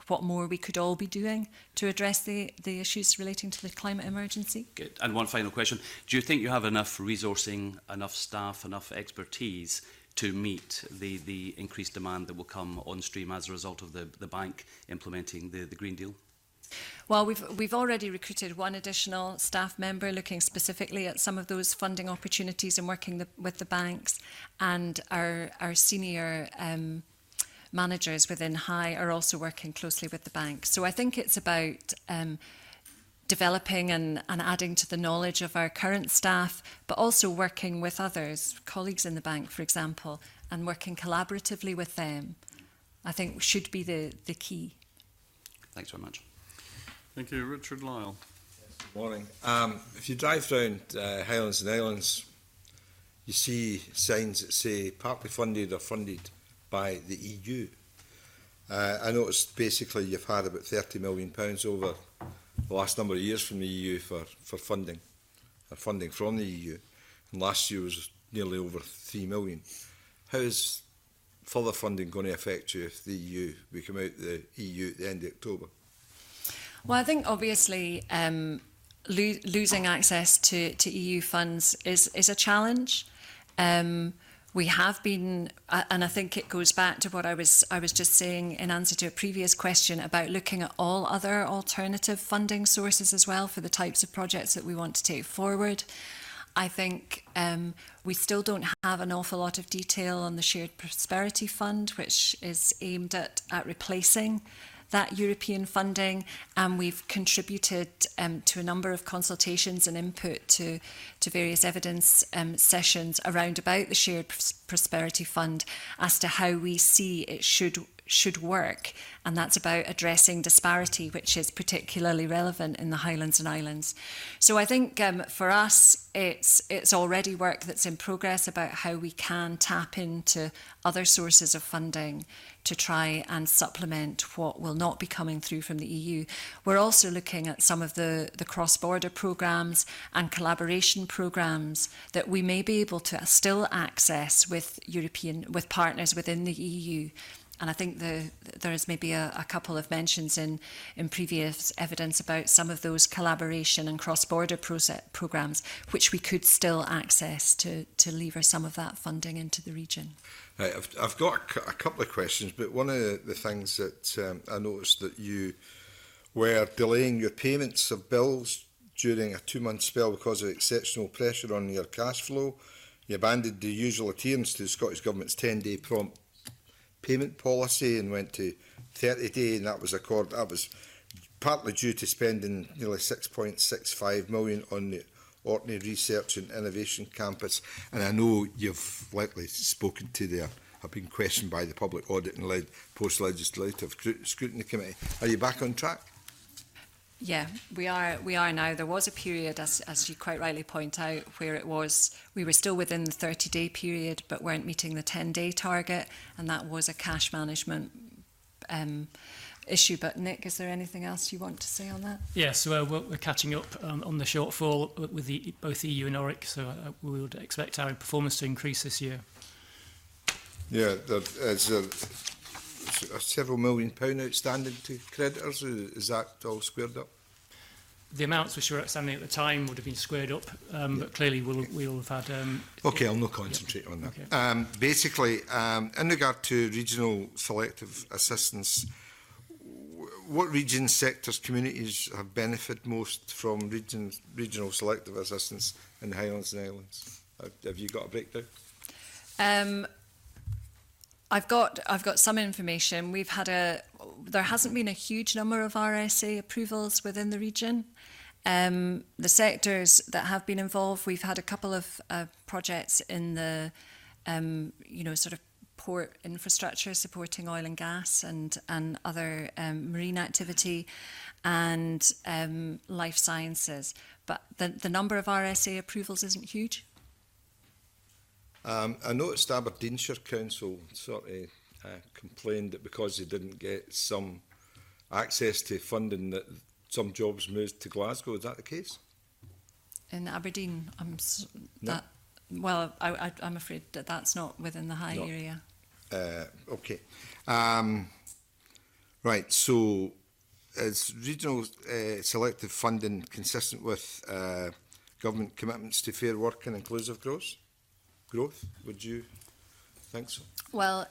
what more we could all be doing to address the issues relating to the climate emergency. Good. And one final question. Do you think you have enough resourcing, enough staff, enough expertise to meet the increased demand that will come on stream as a result of the bank implementing the Green Deal? Well, we've already recruited one additional staff member looking specifically at some of those funding opportunities and working with the banks, and our senior managers within High are also working closely with the bank. So I think it's about developing and adding to the knowledge of our current staff, but also working with others, colleagues in the bank, for example, and working collaboratively with them, I think should be the key. Thanks very much. Thank you. Richard Lyle. Good morning. If you drive around Highlands and Islands, you see signs that say partly funded or funded by the EU. I noticed basically you've had about £30 million over the last number of years from the EU for funding from the EU, and last year was nearly over 3 million. How is further funding going to affect you if we come out the EU at the end of October? Well, I think obviously losing access to EU funds is a challenge. We have been, and I think it goes back to what I was just saying in answer to a previous question about looking at all other alternative funding sources as well for the types of projects that we want to take forward. I think we still don't have an awful lot of detail on the Shared Prosperity Fund, which is aimed at replacing that European funding, and we've contributed to a number of consultations and input to various evidence sessions around about the Shared Prosperity Fund as to how we see it should should work, and that's about addressing disparity, which is particularly relevant in the Highlands and Islands. So I think for us, it's already work that's in progress about how we can tap into other sources of funding to try and supplement what will not be coming through from the EU. We're also looking at some of the cross-border programmes and collaboration programmes that we may be able to still access with partners within the EU. And I think there is maybe a couple of mentions in previous evidence about some of those collaboration and cross-border programmes, which we could still access to lever some of that funding into the region. Right, I've got a couple of questions, but one of the things that I noticed that you were delaying your payments of bills during a 2-month spell because of exceptional pressure on your cash flow. You abandoned the usual adherence to the Scottish Government's 10-day prompt payment policy and went to 30-day, and that was partly due to spending nearly 6.65 million on the Orkney Research and Innovation Campus. And I know you've likely spoken to there, have been questioned by the Public Audit and Post-Legislative Scrutiny Committee. Are you back on track? Yeah, we are now. There was a period, as you quite rightly point out, where we were still within the 30-day period but weren't meeting the 10-day target, and that was a cash management issue. But Nick, is there anything else you want to say on that? Yes, we're catching up on the shortfall with both EU and ORIC, so we would expect our performance to increase this year. Yeah, there's several £1 million outstanding to creditors. Is that all squared up? The amounts which were outstanding at the time would have been squared up, but clearly we'll have had... OK, I'll not concentrate on that. Okay. Basically, in regard to regional selective assistance, what regions, sectors, communities have benefited most from regional selective assistance in the Highlands and Islands? Have you got a breakdown? I've got some information. There hasn't been a huge number of RSA approvals within the region. The sectors that have been involved, we've had a couple of projects in the sort of port infrastructure supporting oil and gas and other marine activity and life sciences. But the number of RSA approvals isn't huge. I noticed Aberdeenshire Council sort of complained that because they didn't get some access to funding that some jobs moved to Glasgow. Is that the case? In Aberdeen, I'm afraid that that's not within the high area. OK. Right, so is regional selective funding consistent with government commitments to fair work and inclusive growth? Would you think so? Well,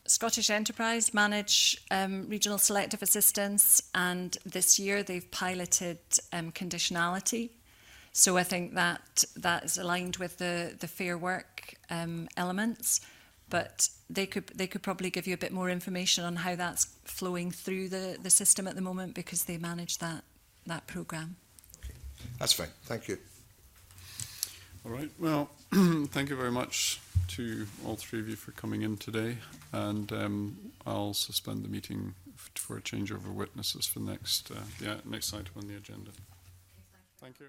Scottish Enterprise manage regional selective assistance, and this year they've piloted conditionality. So I think that is aligned with the fair work elements, but they could probably give you a bit more information on how that's flowing through the system at the moment, because they manage that programme. Okay. That's fine. Thank you. All right. Well, thank you very much to all three of you for coming in today, and I'll suspend the meeting for a changeover of witnesses for the next item on the agenda. Thank you.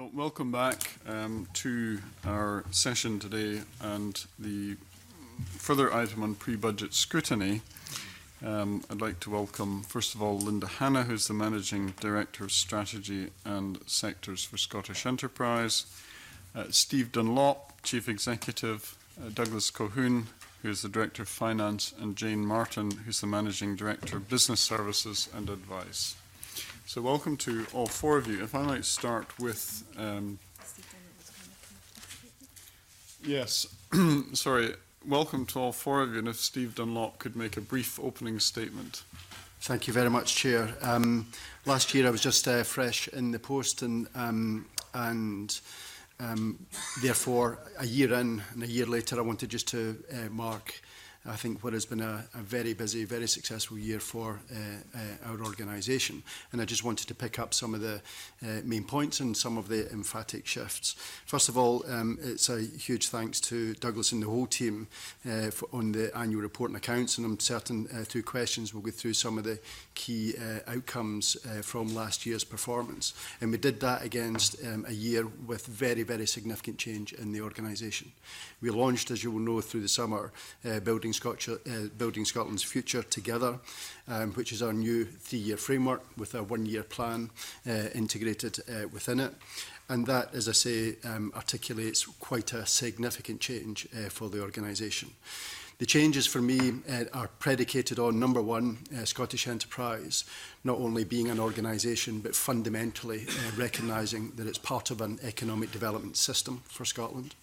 Well, welcome back to our session today and the further item on pre-budget scrutiny. I'd like to welcome, first of all, Linda Hanna, who's the Managing Director of Strategy and Sectors for Scottish Enterprise, Steve Dunlop, Chief Executive, Douglas Colquhoun, who is the Director of Finance, and Jane Martin, who's the Managing Director of Business Services and Advice. So welcome to all four of you. If I might start with, yes, sorry, welcome to all four of you, and if Steve Dunlop could make a brief opening statement. Thank you very much, Chair. Last year I was just fresh in the post, and therefore a year in and a year later I wanted just to mark, I think, what has been a very busy, very successful year for our organisation. And I just wanted to pick up some of the main points and some of the emphatic shifts. First of all, it's a huge thanks to Douglas and the whole team on the annual report and accounts, and I'm certain through questions we'll go through some of the key outcomes from last year's performance. And we did that against a year with very, very significant change in the organisation. We launched, as you will know, through the summer, Building Scotland's Future Together, which is our new 3-year framework with a 1-year plan integrated within it. And that, as I say, articulates quite a significant change for the organisation. The changes for me are predicated on, number one, Scottish Enterprise not only being an organisation but fundamentally recognising that it's part of an economic development system for Scotland,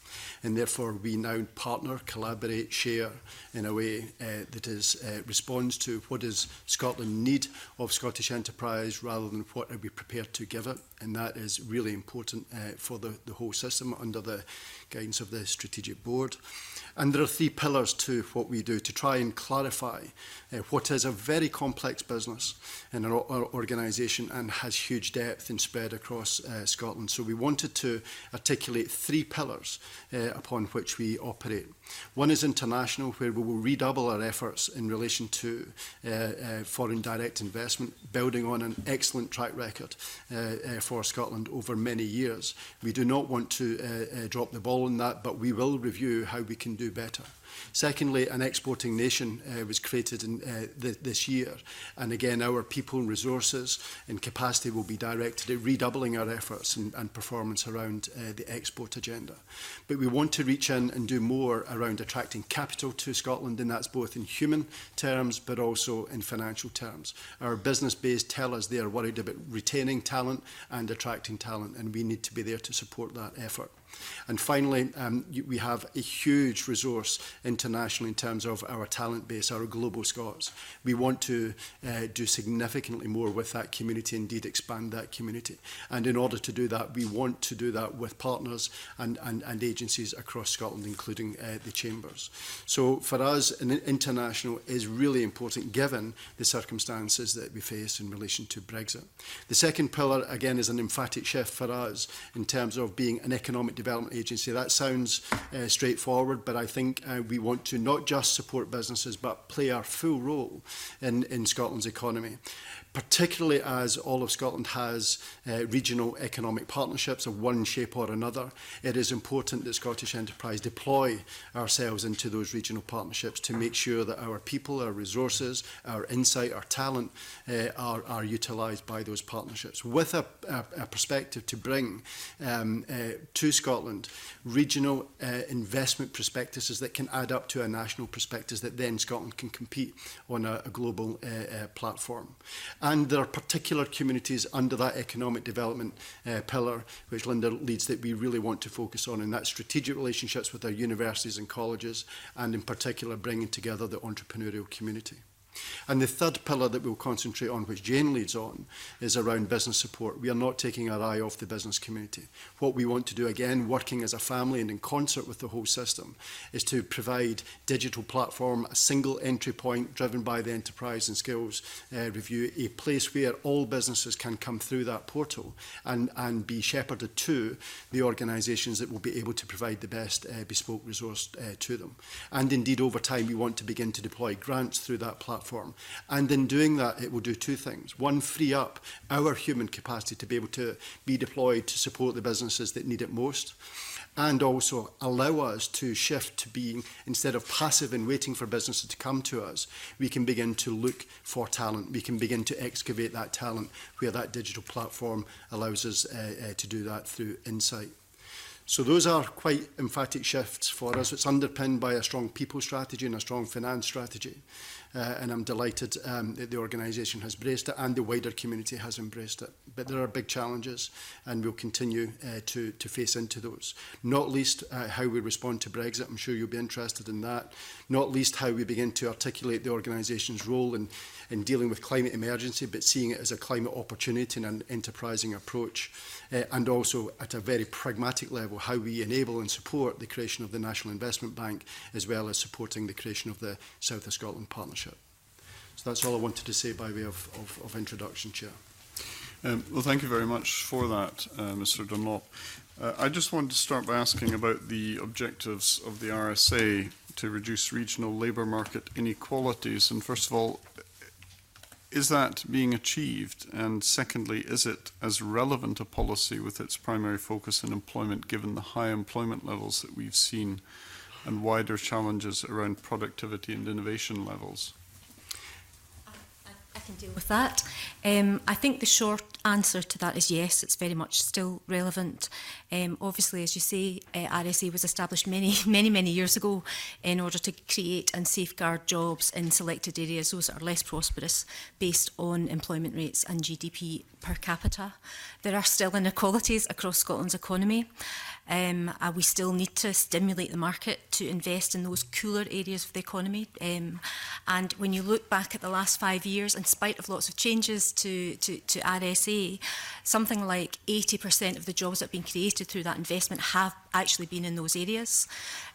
and therefore we now partner, collaborate, share in a way that is responds to what does Scotland need of Scottish Enterprise rather than what are we prepared to give it, and that is really important for the whole system under the guidance of the Strategic Board. And there are 3 pillars to what we do to try and clarify what is a very complex business in our organisation and has huge depth and spread across Scotland. So we wanted to articulate 3 pillars upon which we operate. One is international, where we will redouble our efforts in relation to foreign direct investment, building on an excellent track record for Scotland over many years. We do not want to drop the ball on that, but we will review how we can do better. Secondly, an exporting nation was created in, this year, and again our people and resources and capacity will be directed at redoubling our efforts and performance around the export agenda. But we want to reach in and do more around attracting capital to Scotland, and that's both in human terms but also in financial terms. Our business base tell us they are worried about retaining talent and attracting talent, and we need to be there to support that effort. And finally, we have a huge resource internationally in terms of our talent base, our global Scots. We want to do significantly more with that community, indeed expand that community. And in order to do that, we want to do that with partners and agencies across Scotland, including the chambers. So for us, international is really important given the circumstances that we face in relation to Brexit. The second pillar, again, is an emphatic shift for us in terms of being an economic development agency. That sounds straightforward, but I think we want to not just support businesses but play our full role in Scotland's economy, particularly as all of Scotland has regional economic partnerships of one shape or another. It is important that Scottish Enterprise deploy ourselves into those regional partnerships to make sure that our people, our resources, our insight, our talent are utilised by those partnerships with a perspective to bring to Scotland regional investment prospectuses that can add up to a national prospectus that then Scotland can compete on a global platform. And there are particular communities under that economic development pillar, which Linda leads, that we really want to focus on, and that's strategic relationships with our universities and colleges, and in particular bringing together the entrepreneurial community. And the third pillar that we'll concentrate on, which Jane leads on, is around business support. We are not taking our eye off the business community. What we want to do, again, working as a family and in concert with the whole system, is to provide digital platform, a single entry point driven by the Enterprise and Skills Review, a place where all businesses can come through that portal and be shepherded to the organisations that will be able to provide the best bespoke resource to them. And indeed, over time, we want to begin to deploy grants through that platform platform. And in doing that, it will do two things. One, free up our human capacity to be able to be deployed to support the businesses that need it most, and also allow us to shift to being, instead of passive and waiting for businesses to come to us, we can begin to look for talent. We can begin to excavate that talent where that digital platform allows us to do that through insight. So those are quite emphatic shifts for us. It's underpinned by a strong people strategy and a strong finance strategy. And I'm delighted that the organisation has embraced it and the wider community has embraced it. But there are big challenges and we'll continue to face into those. Not least how we respond to Brexit. I'm sure you'll be interested in that. Not least how we begin to articulate the organisation's role in dealing with climate emergency, but seeing it as a climate opportunity and an enterprising approach. And also at a very pragmatic level, how we enable and support the creation of the National Investment Bank, as well as supporting the creation of the South of Scotland Partnership. So that's all I wanted to say by way of introduction, Chair. Well, thank you very much for that, Mr. Dunlop. I just wanted to start by asking about the objectives of the RSA to reduce regional labour market inequalities. And first of all, is that being achieved? And secondly, is it as relevant a policy with its primary focus on employment, given the high employment levels that we've seen and wider challenges around productivity and innovation levels? I can deal with that. I think the short answer to that is yes, it's very much still relevant. Obviously, as you say, RSA was established many years ago in order to create and safeguard jobs in selected areas, those that are less prosperous, based on employment rates and GDP per capita. There are still inequalities across Scotland's economy. We still need to stimulate the market to invest in those cooler areas of the economy. And when you look back at the last 5 years, in spite of lots of changes to RSA, something like 80% of the jobs that have been created through that investment have actually been in those areas.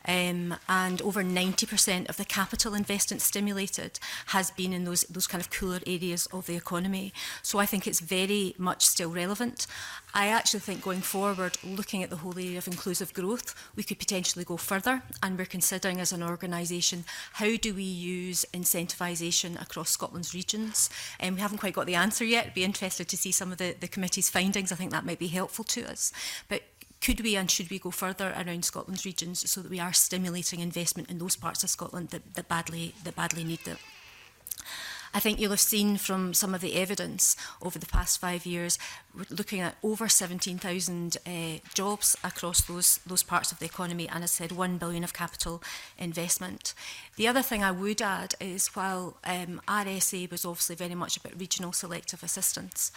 And over 90% of the capital investment stimulated has been in those kind of cooler areas of the economy. So I think it's very much still relevant. I actually think going forward, looking at the whole area of inclusive growth, we could potentially go further, and we're considering as an organisation, how do we use incentivisation across Scotland's regions? We haven't quite got the answer yet. I'd be interested to see some of the committee's findings. I think that might be helpful to us. But could we and should we go further around Scotland's regions so that we are stimulating investment in those parts of Scotland that badly need it? I think you'll have seen from some of the evidence over the past 5 years, we're looking at over 17,000 jobs across those parts of the economy, and as I said, 1 billion of capital investment. The other thing I would add is while RSA was obviously very much about regional selective assistance,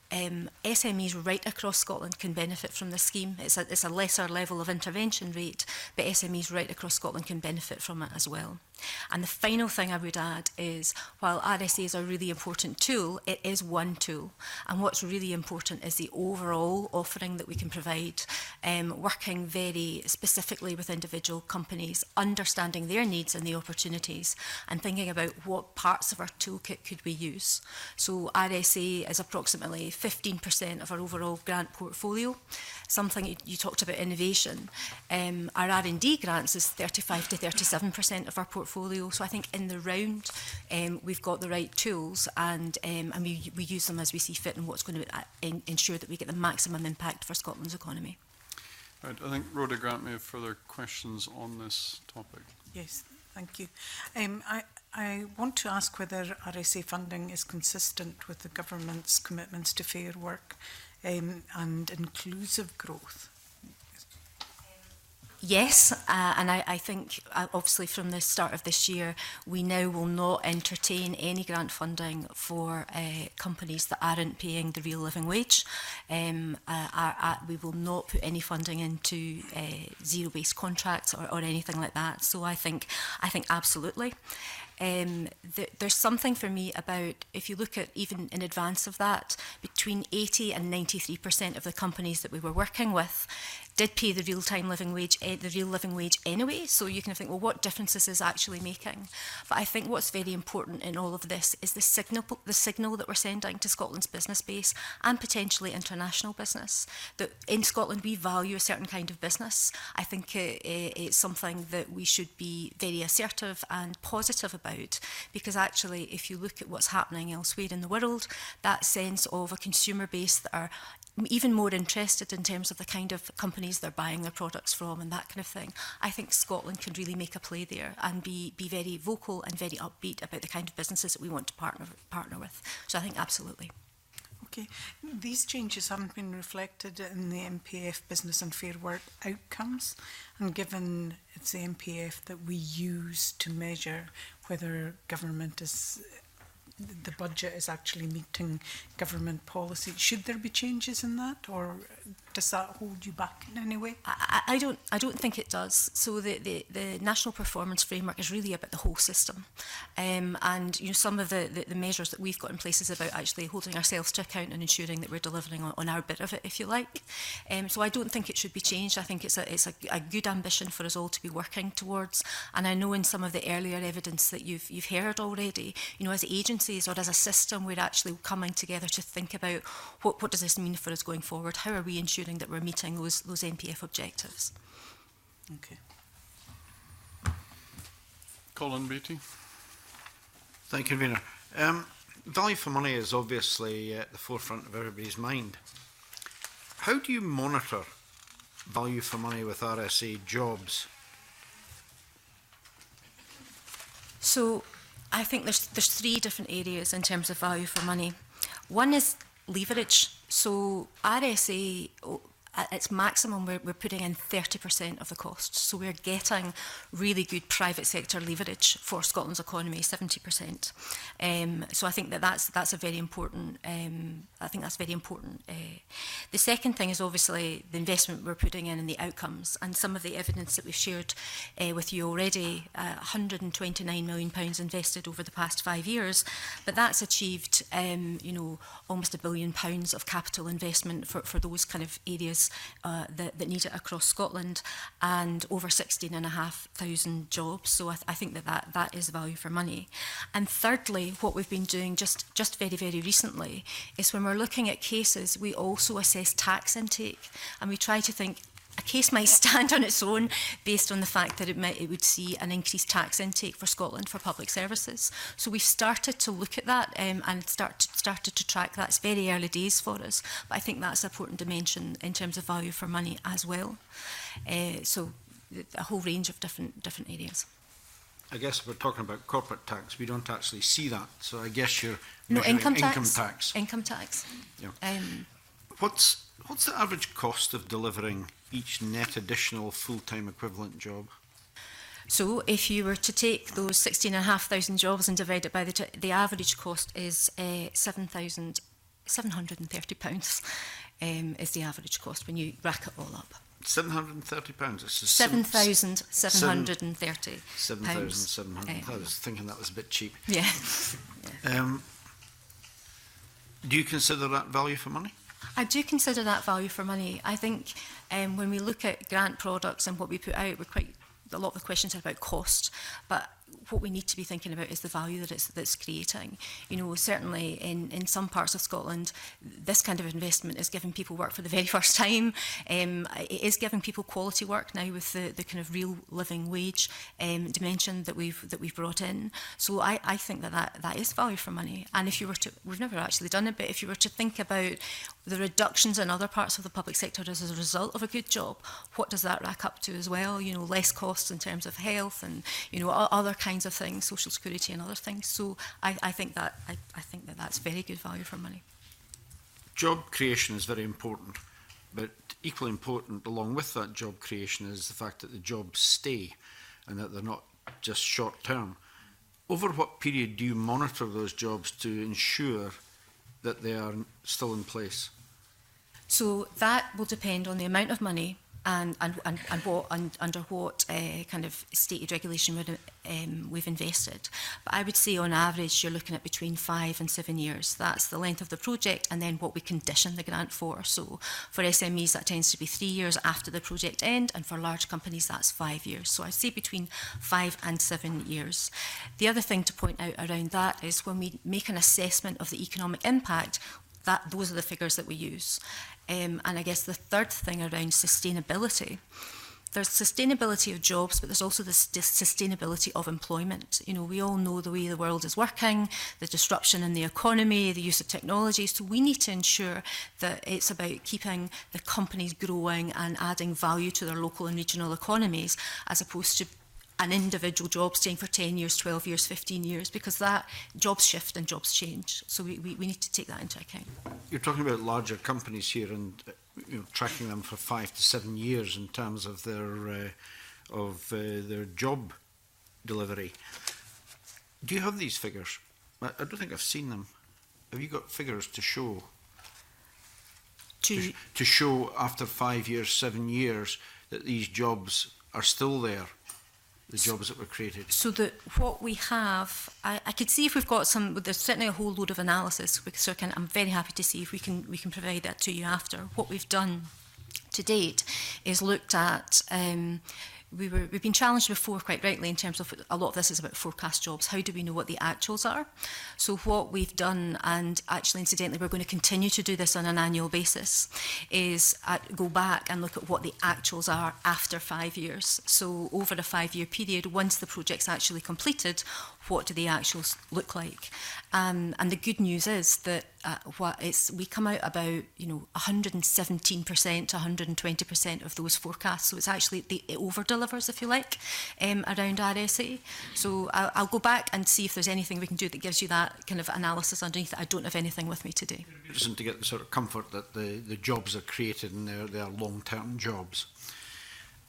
SMEs right across Scotland can benefit from this scheme. It's a lesser level of intervention rate, but SMEs right across Scotland can benefit from it as well. And the final thing I would add is, while RSA is a really important tool, it is one tool. And what's really important is the overall offering that we can provide, working very specifically with individual companies, understanding their needs and the opportunities, and thinking about what parts of our toolkit could we use. So RSA is approximately 15% of our overall grant portfolio. Something you talked about innovation. Our R&D grants is 35 to 37% of our portfolio. So I think in the round, we've got the right tools, and we use them as we see fit, and what's going to ensure that we get the maximum impact for Scotland's economy. Right, I think Rhoda Grant may have further questions on this topic. Yes, thank you. I want to ask whether RSA funding is consistent with the government's commitments to fair work and inclusive growth. Yes, and I think obviously from the start of this year, we now will not entertain any grant funding for companies that aren't paying the real living wage. We will not put any funding into zero-based contracts or anything like that. So I think absolutely. There's something for me about, if you look at even in advance of that, between 80 and 93% of the companies that we were working with did pay the real-time living wage, the real living wage anyway. So you can think, well, what difference is this actually making? But I think what's very important in all of this is the signal that we're sending to Scotland's business base and potentially international business. That in Scotland we value a certain kind of business. I think it's something that we should be very assertive and positive about, because actually if you look at what's happening elsewhere in the world, that sense of a consumer base that are even more interested in terms of the kind of companies they're buying their products from and that kind of thing. I think Scotland can really make a play there and be very vocal and very upbeat about the kind of businesses that we want to partner with. So I think absolutely. Okay, these changes haven't been reflected in the MPF Business and Fair Work outcomes, and given it's the MPF that we use to measure whether government is, the budget is actually meeting government policy, should there be changes in that, or does that hold you back in any way? I don't think it does. So the National Performance Framework is really about the whole system, and you know, some of the measures that we've got in place is about actually holding ourselves to account and ensuring that we're delivering on our bit of it, if you like. So I don't think it should be changed. I think it's a good ambition for us all to be working towards. And I know in some of the earlier evidence that you've heard already, you know, as agencies or as a system, we're actually coming together to think about what does this mean for us going forward? How are we ensuring that we're meeting those MPF objectives? Okay. Colin Beattie. Thank you, Convener. Value for money is obviously at the forefront of everybody's mind. How do you monitor value for money with RSA jobs? So I think there's three different areas in terms of value for money. One is leverage. So RSA, at its maximum, we're putting in 30% of the costs. So we're getting really good private sector leverage for Scotland's economy, 70%. So I think that's a very important. I think that's very important. The second thing is obviously the investment we're putting in and the outcomes, and some of the evidence that we've shared with you already. £129 million invested over the past 5 years, but that's achieved, you know, almost £1 billion of capital investment for those kind of areas that need it across Scotland, and over 16,500 jobs. So I think that is value for money. And thirdly, what we've been doing just very, very recently is when we're looking at cases, we also assess tax intake, and we try to think a case might stand on its own based on the fact that it would see an increased tax intake for Scotland for public services. So we've started to look at that and started to track that. It's very early days for us, but I think that's an important dimension in terms of value for money as well. So a whole range of different areas. I guess we're talking about corporate tax. We don't actually see that. So I guess you're no, income tax. Income tax. Yeah. What's the average cost of delivering each net additional full-time equivalent job? So if you were to take those 16,500 jobs and divide it by the average cost is £730 is the average cost when you rack it all up. £730. 7,730. 7,700. I was thinking that was a bit cheap. Yeah. Do you consider that value for money? I do consider that value for money. I think when we look at grant products and what we put out, a lot of the questions are about cost, but what we need to be thinking about is the value that's creating. You know, certainly in some parts of Scotland, this kind of investment is giving people work for the very first time. It is giving people quality work now with the kind of real living wage dimension that we've brought in. So I think that is value for money. And if you were to, we've never actually done it, but if you were to think about the reductions in other parts of the public sector as a result of a good job, what does that rack up to as well? You know, less costs in terms of health and, you know, other kinds of things, social security and other things. So I think that's very good value for money. Job creation is very important, but equally important along with that job creation is the fact that the jobs stay and that they're not just short term. Over what period do you monitor those jobs to ensure that they are still in place? So that will depend on the amount of money under what kind of stated regulation we've invested. But I would say on average you're looking at between 5 and 7 years. That's the length of the project and then what we condition the grant for. So for SMEs that tends to be 3 years after the project end, and for large companies that's 5 years. So I'd say between 5 and 7 years. The other thing to point out around that is when we make an assessment of the economic impact, those are the figures that we use. And I guess the third thing around sustainability, there's sustainability of jobs, but there's also the sustainability of employment. You know, we all know the way the world is working, the disruption in the economy, the use of technology. So we need to ensure that it's about keeping the companies growing and adding value to their local and regional economies, as opposed to an individual job staying for 10 years, 12 years, 15 years, because that jobs shift and jobs change. So we need to take that into account. You're talking about larger companies here and tracking them for 5 to 7 years in terms of their job delivery. Do you have these figures? I don't think I've seen them. Have you got figures to show? To show after 5 years, 7 years that these jobs are still there? The jobs that were created. So that what we have, I could see if we've got some. There's certainly a whole load of analysis. So I'm very happy to see if we can provide that to you after. What we've done to date is looked at. We've been challenged before, quite rightly, in terms of a lot of this is about forecast jobs. How do we know what the actuals are? So what we've done, and actually incidentally we're going to continue to do this on an annual basis, is go back and look at what the actuals are after 5 years. So over a 5-year period, once the project's actually completed, what do the actuals look like? And the good news is that we come out about 117% to 120% of those forecasts. So it's actually it over-delivers, if you like, around RSA. So I'll go back and see if there's anything we can do that gives you that kind of analysis underneath it. I don't have anything with me today. Just to get the sort of comfort that the jobs are created and they're long-term jobs.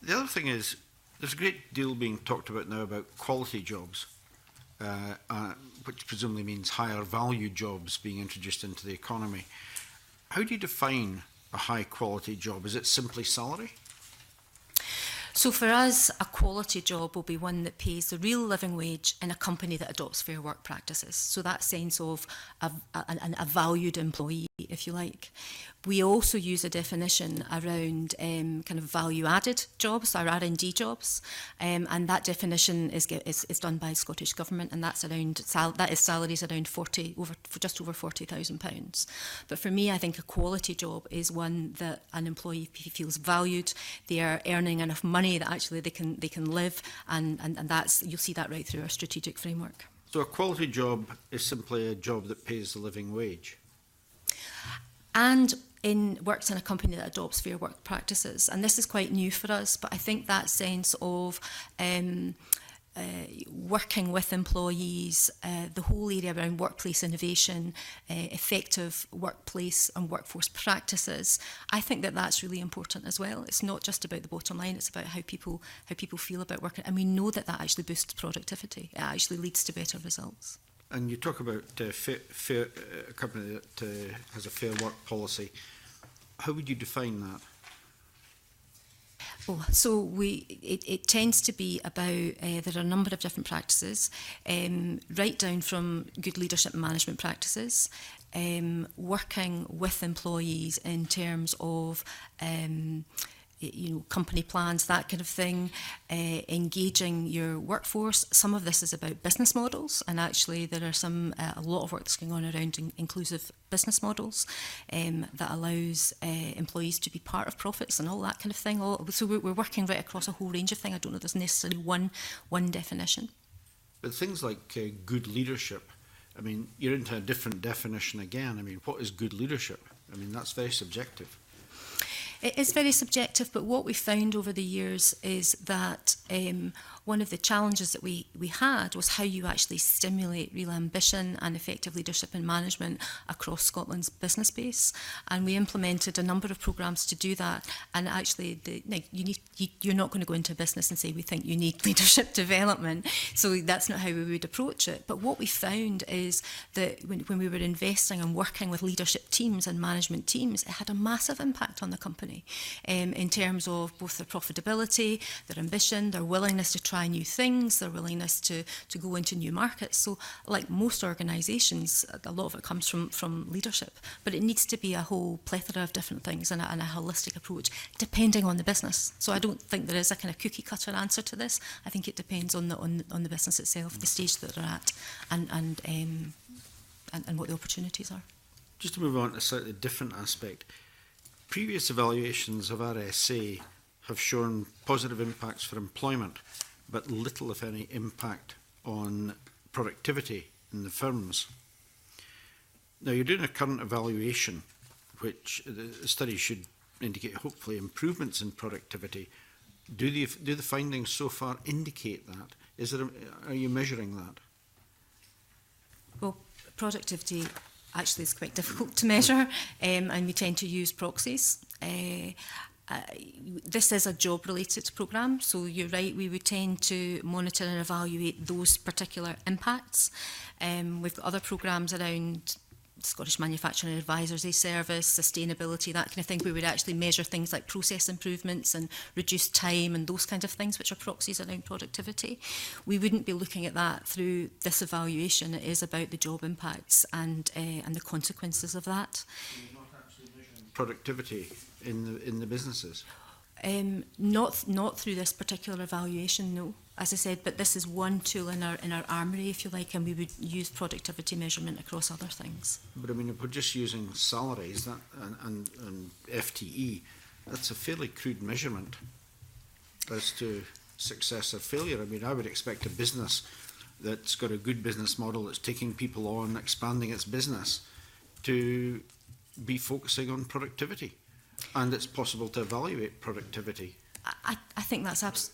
The other thing is there's a great deal being talked about now about quality jobs. Which presumably means higher value jobs being introduced into the economy. How do you define a high quality job? Is it simply salary? So for us, a quality job will be one that pays the real living wage in a company that adopts fair work practices. So that sense of a valued employee, if you like. We also use a definition around kind of value-added jobs, our R&D jobs, and that definition is done by the Scottish Government, and that's that is salaries around just over £40,000. But for me, I think a quality job is one that an employee feels valued. They are earning enough money that actually they can live, and that's you'll see that right through our strategic framework. So a quality job is simply a job that pays the living wage. And works in a company that adopts fair work practices. And this is quite new for us, but I think that sense of working with employees, the whole area around workplace innovation, effective workplace and workforce practices, I think that that's really important as well. It's not just about the bottom line, it's about how people feel about working. And we know that actually boosts productivity. It actually leads to better results. And you talk about a company that has a fair work policy. How would you define that? So it tends to be about, there are a number of different practices, right down from good leadership and management practices, working with employees in terms of company plans, that kind of thing, engaging your workforce. Some of this is about business models, and actually there are a lot of work that's going on around inclusive business models that allows employees to be part of profits and all that kind of thing. So we're working right across a whole range of things. I don't know if there's necessarily one definition. But things like good leadership, I mean, you're into a different definition again. I mean, what is good leadership? I mean, that's very subjective. It is very subjective, but what we found over the years is that one of the challenges that we had was how you actually stimulate real ambition and effective leadership and management across Scotland's business base. And we implemented a number of programmes to do that. And actually, you're not going to go into a business and say, we think you need leadership development. So that's not how we would approach it. But what we found is that when we were investing and working with leadership teams and management teams, it had a massive impact on the company. company in terms of both their profitability, their ambition, their willingness to try new things, their willingness to go into new markets. So like most organisations, a lot of it comes from leadership, but it needs to be a whole plethora of different things and a holistic approach depending on the business. So I don't think there is a kind of cookie cutter answer to this. I think it depends on the business itself, the stage that they're at, and what the opportunities are. Just to move on to a slightly different aspect, previous evaluations of RSA have shown positive impacts for employment, but little, if any, impact on productivity in the firms. Now, you're doing a current evaluation, which the study should indicate hopefully improvements in productivity. Do the findings so far indicate that? Are you measuring that? Well, productivity actually is quite difficult to measure, and we tend to use proxies. This is a job-related programme, so you're right, we would tend to monitor and evaluate those particular impacts. We've got other programmes around Scottish Manufacturing Advisory Service, sustainability, that kind of thing, where we'd actually measure things like process improvements and reduced time and those kind of things, which are proxies around productivity. We wouldn't be looking at that through this evaluation. It is about the job impacts and the consequences of that. You're not actually measuring productivity in the businesses? Not through this particular evaluation, no. As I said, but this is one tool in our armoury, if you like, and we would use productivity measurement across other things. But I mean, if we're just using salaries and FTE, that's a fairly crude measurement as to success or failure. I mean, I would expect a business that's got a good business model, that's taking people on, expanding its business, to be focusing on productivity. And it's possible to evaluate productivity. I think that's absolutely...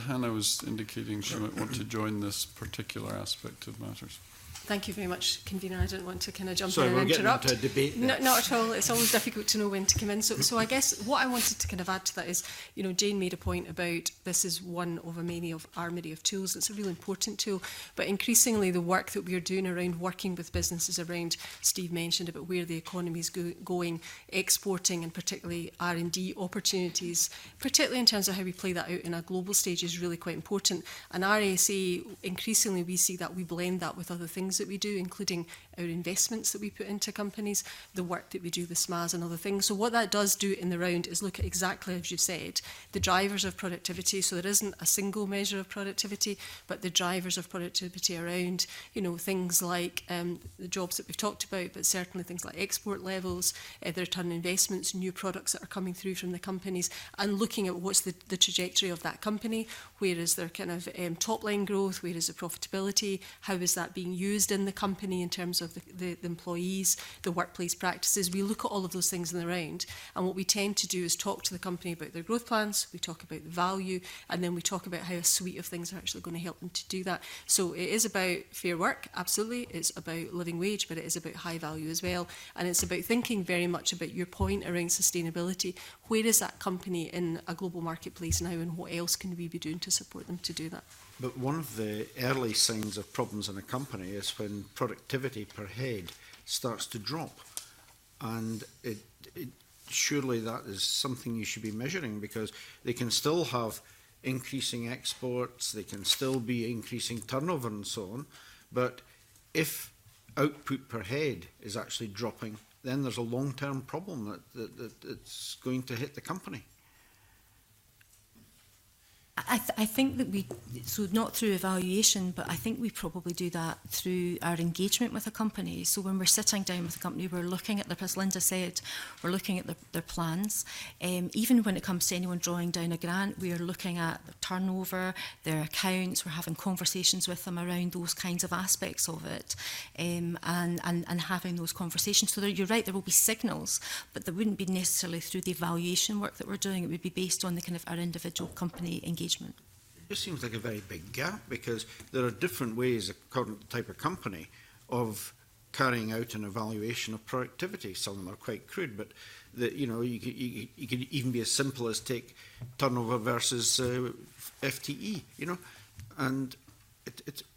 Hannah was indicating she might want to join this particular aspect of matters. Thank you very much, Convener. I didn't want to kind of jump Sorry, in and interrupt. We're getting into a debate there. Not at all. It's always difficult to know when to come in. So I guess what I wanted to kind of add to that is, you know, Jane made a point about this is one of a many of armoury of tools. It's a really important tool. But increasingly the work that we're doing around working with businesses around, Steve mentioned about where the economy is going, exporting and particularly R&D opportunities, particularly in terms of how we play that out in a global stage, is really quite important. And RSA, increasingly we see that we blend that with other things that we do, including our investments that we put into companies, the work that we do with SMAs and other things. So what that does do in the round is look at exactly as you said, the drivers of productivity. So there isn't a single measure of productivity, but the drivers of productivity around, you know, things like the jobs that we've talked about, but certainly things like export levels, the return on investments, new products that are coming through from the companies, and looking at what's the trajectory of that company, where is their kind of top line growth, where is the profitability, how is that being used in the company in terms of the employees, the workplace practices. We look at all of those things in the round, and what we tend to do is talk to the company about their growth plans, we talk about the value, and then we talk about how a suite of things are actually going to help them to do that. So it is about fair work, absolutely, it's about living wage, but it is about high value as well, and it's about thinking very much about your point around sustainability. Where is that company in a global marketplace now, and what else can we be doing to support them to do that? But one of the early signs of problems in a company is when productivity per head starts to drop. And surely that is something you should be measuring, because they can still have increasing exports, they can still be increasing turnover and so on. But if output per head is actually dropping, then there's a long-term problem that's going to hit the company. I think that so not through evaluation, but I think we probably do that through our engagement with a company. So when we're sitting down with a company, we're looking at, as Linda said, we're looking at their plans. Even when it comes to anyone drawing down a grant, we are looking at their turnover, their accounts, we're having conversations with them around those kinds of aspects of it, and having those conversations. So you're right, there will be signals, but they wouldn't be necessarily through the evaluation work that we're doing. It would be based on the kind of our individual company engagement. It just seems like a very big gap, because there are different ways, according to the type of company, of carrying out an evaluation of productivity. Some of them are quite crude, but you could even be as simple as take turnover versus FTE, and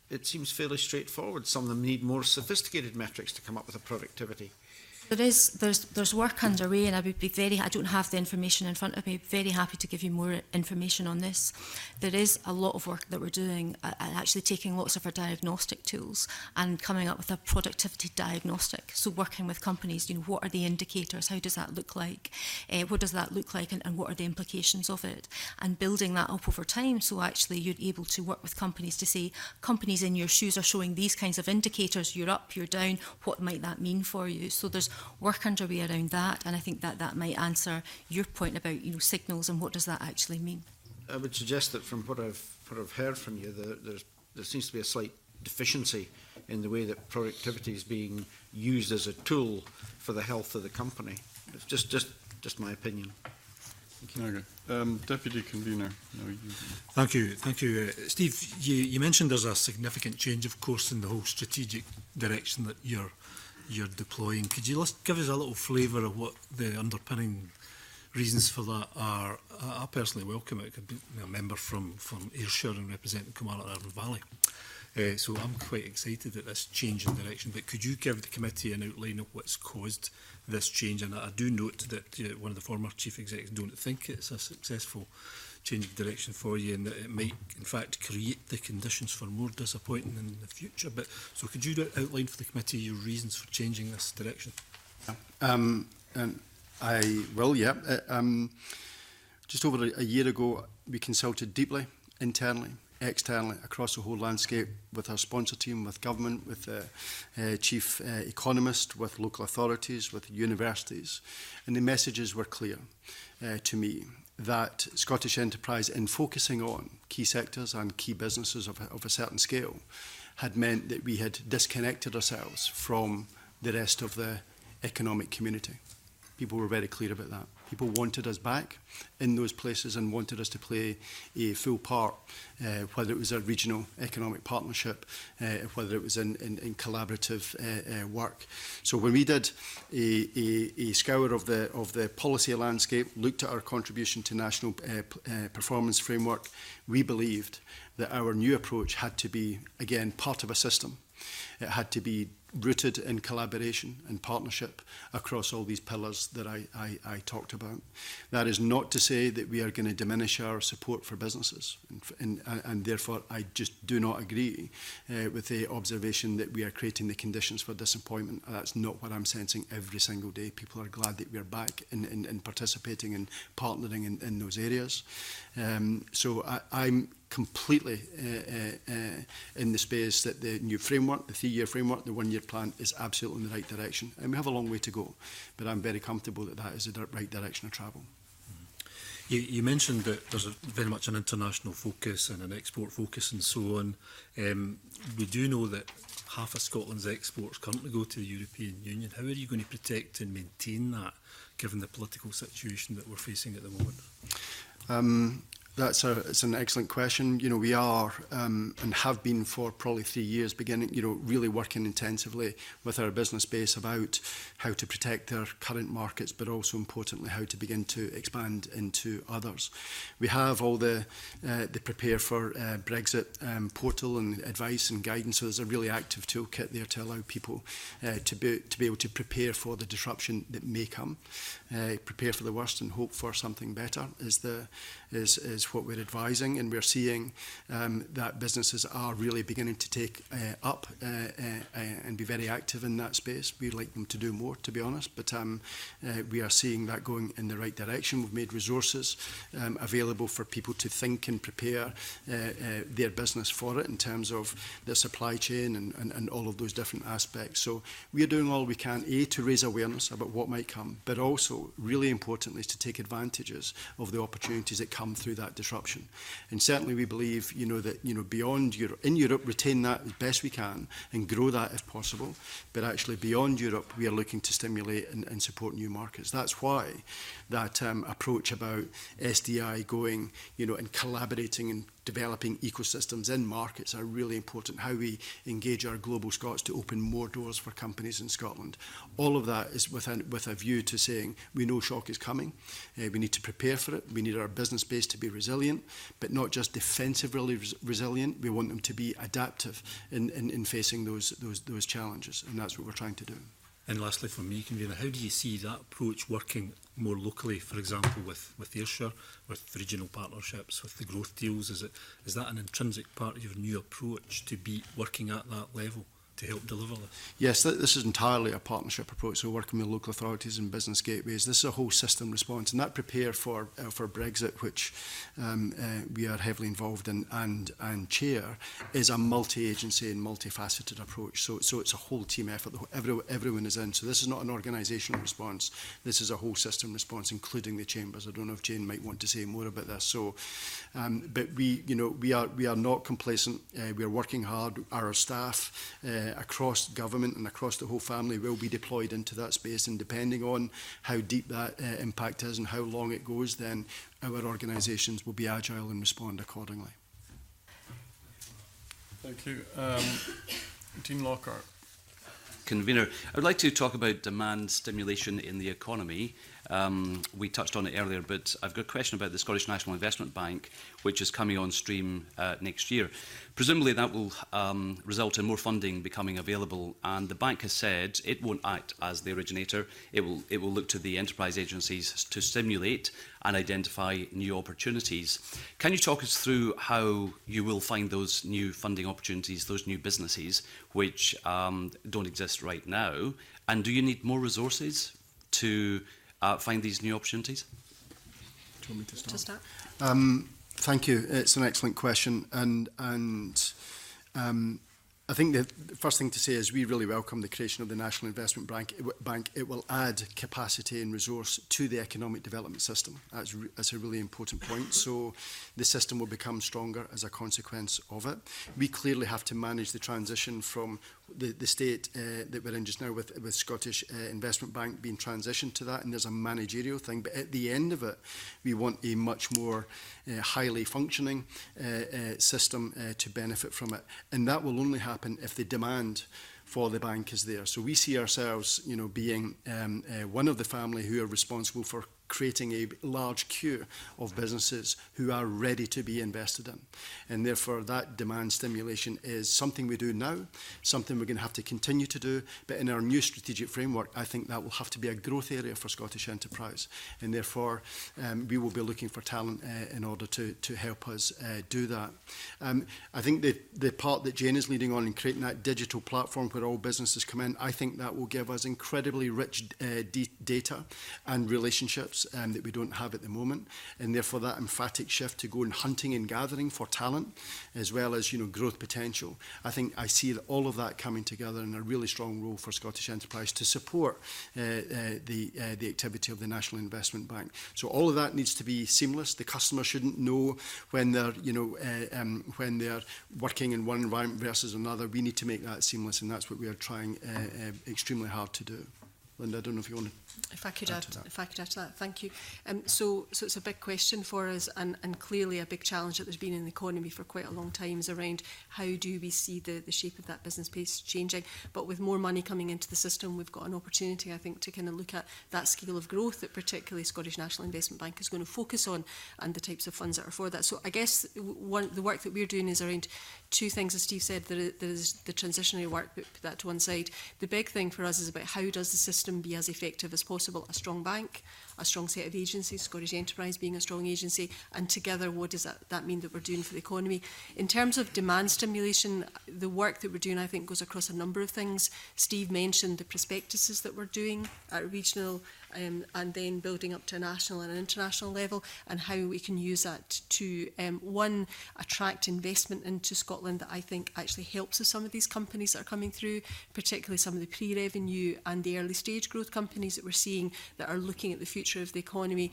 it seems fairly straightforward. Some of them need more sophisticated metrics to come up with a productivity. There's work underway, and I would be I don't have the information in front of me, very happy to give you more information on this. There is a lot of work that we're doing, actually taking lots of our diagnostic tools and coming up with a productivity diagnostic. So working with companies, what are the indicators, how does that look like, what does that look like, and what are the implications of it, and building that up over time, so actually you're able to work with companies to say, companies in your shoes are showing these kinds of indicators, you're up, you're down, what might that mean for you? So there's work underway around that, and I think that might answer your point about signals and what does that actually mean. I would suggest that from what I've heard from you, there seems to be a slight deficiency in the way that productivity is being used as a tool for the health of the company. It's just my opinion. Okay. Deputy Convener. No, Thank you. Steve, you mentioned there's a significant change, of course, in the whole strategic direction that you're deploying. Could you give us a little flavour of what the underpinning reasons for that are? I personally welcome it. I've been a member from Ayrshire and representing Kilmarnock and Irvine Valley. So I'm quite excited at this change in direction. But could you give the committee an outline of what's caused this change? And I do note that one of the former chief executives don't think it's a successful change of direction for you, and that it might in fact create the conditions for more disappointing in the future. But so could you outline for the committee your reasons for changing this direction? And I will, yeah. Just over a year ago, we consulted deeply, internally, externally, across the whole landscape, with our sponsor team, with government, with the chief economist, with local authorities, with universities. And the messages were clear to me that Scottish Enterprise, in focusing on key sectors and key businesses of a certain scale, had meant that we had disconnected ourselves from the rest of the economic community. People were very clear about that. People wanted us back in those places and wanted us to play a full part, whether it was a regional economic partnership, whether it was in collaborative work. So when we did a scour of the policy landscape, looked at our contribution to national performance framework, we believed that our new approach had to be, again, part of a system. It had to be rooted in collaboration and partnership across all these pillars that I talked about. That is not to say that we are going to diminish our support for businesses, and therefore I just do not agree with the observation that we are creating the conditions for disappointment. That's not what I'm sensing every single day. People are glad that we are back in participating and partnering in those areas. So I'm completely in the space that the new framework, the 3-year framework, the 1-year plan is absolutely in the right direction. And we have a long way to go, but I'm very comfortable that that is the right direction of travel. You mentioned that there's very much an international focus and an export focus and so on. We do know that half of Scotland's exports currently go to the European Union. How are you going to protect and maintain that, given the political situation that we're facing at the moment? It's an excellent question. We are and have been for probably 3 years beginning, really working intensively with our business base about how to protect their current markets, but also importantly, how to begin to expand into others. We have all the Prepare for Brexit portal and advice and guidance. So there's a really active toolkit there to allow people to be able to prepare for the disruption that may come, prepare for the worst and hope for something better is what we're advising, and we're seeing that businesses are really beginning to take up and be very active in that space. We'd like them to do more, to be honest, but we are seeing that going in the right direction. We've made resources available for people to think and prepare their business for it in terms of their supply chain and all of those different aspects. So we are doing all we can, to raise awareness about what might come, but also, really importantly, is to take advantages of the opportunities that come through that disruption. And certainly we believe, that, beyond Europe, in Europe, retain that as best we can and grow that if possible. But actually beyond Europe, we are looking to stimulate and support new markets. That's why that approach about SDI going, and collaborating and developing ecosystems in markets are really important. How we engage our global Scots to open more doors for companies in Scotland. All of that is with a view to saying we know shock is coming. We need to prepare for it. We need our business base to be resilient, but not just defensively resilient. We want them to be adaptive in facing those challenges, and that's what we're trying to do. And lastly, for me, Convener, how do you see that approach working more locally, for example, with Ayrshire, with regional partnerships, with the growth deals? Is that an intrinsic part of your new approach to be working at that level to help deliver this? Yes, this is entirely a partnership approach, so working with local authorities and business gateways. This is a whole system response, and that prepare for Brexit, which we are heavily involved in and chair, is a multi-agency and multifaceted approach. So it's a whole team effort. Everyone is in. So this is not an organisational response. This is a whole system response, including the chambers. I don't know if Jane might want to say more about this. So, but we are not complacent. We are working hard. Our staff across government and across the whole family will be deployed into that space, and depending on how deep that impact is and how long it goes, then our organisations will be agile and respond accordingly. Thank you. Dean Lockhart. Convener, I would like to talk about demand stimulation in the economy. We touched on it earlier, but I've got a question about the Scottish National Investment Bank, which is coming on stream next year. Presumably that will result in more funding becoming available, and the bank has said it won't act as the originator. It will look to the enterprise agencies to stimulate and identify new opportunities. Can you talk us through how you will find those new funding opportunities, those new businesses which don't exist right now? And do you need more resources to find these new opportunities? Do you want me to start? To start. Thank you. It's an excellent question, and I think the first thing to say is we really welcome the creation of the National Investment Bank. It will add capacity and resource to the economic development system. That's a really important point. So the system will become stronger as a consequence of it. We clearly have to manage the transition from the state that we're in just now with Scottish Investment Bank being transitioned to that, and there's a managerial thing. But at the end of it, we want a much more highly functioning system to benefit from it. And that will only happen if the demand for the bank is there. So we see ourselves, being one of the family who are responsible for creating a large queue of businesses who are ready to be invested in. And therefore that demand stimulation is something we do now, something we're going to have to continue to do, but in our new strategic framework, I think that will have to be a growth area for Scottish enterprise. And therefore we will be looking for talent in order to help us do that. I think the part that Jane is leading on in creating that digital platform where all businesses come in, I think that will give us incredibly rich data and relationships that we don't have at the moment, and therefore that emphatic shift to go and hunting and gathering for talent as well as growth potential. I think I see all of that coming together in a really strong role for Scottish enterprise to support the activity of the National Investment Bank. So all of that needs to be seamless. The customer shouldn't know when they're when they're working in one environment versus another. We need to make that seamless, and that's what we are trying extremely hard to do. Linda, I don't know if you want to. If I could add to that, thank you. So it's a big question for us, and clearly a big challenge that there's been in the economy for quite a long time is around how do we see the shape of that business base changing. But with more money coming into the system, we've got an opportunity, I think, to kind of look at that scale of growth that particularly Scottish National Investment Bank is going to focus on, and the types of funds that are for that. So I guess the work that we're doing is around two things, as Steve said. There is the transitionary work, but put that to one side. The big thing for us is about how does the system be as effective as possible. A strong bank, a strong set of agencies, Scottish Enterprise being a strong agency, and together what does that mean that we're doing for the economy. In terms of demand stimulation, the work that we're doing I think goes across a number of things. Steve mentioned the prospectuses that we're doing at a regional and then building up to a national and an international level, and how we can use that to, one, attract investment into Scotland that I think actually helps with some of these companies that are coming through, particularly some of the pre-revenue and the early stage growth companies that we're seeing that are looking at the future of the economy,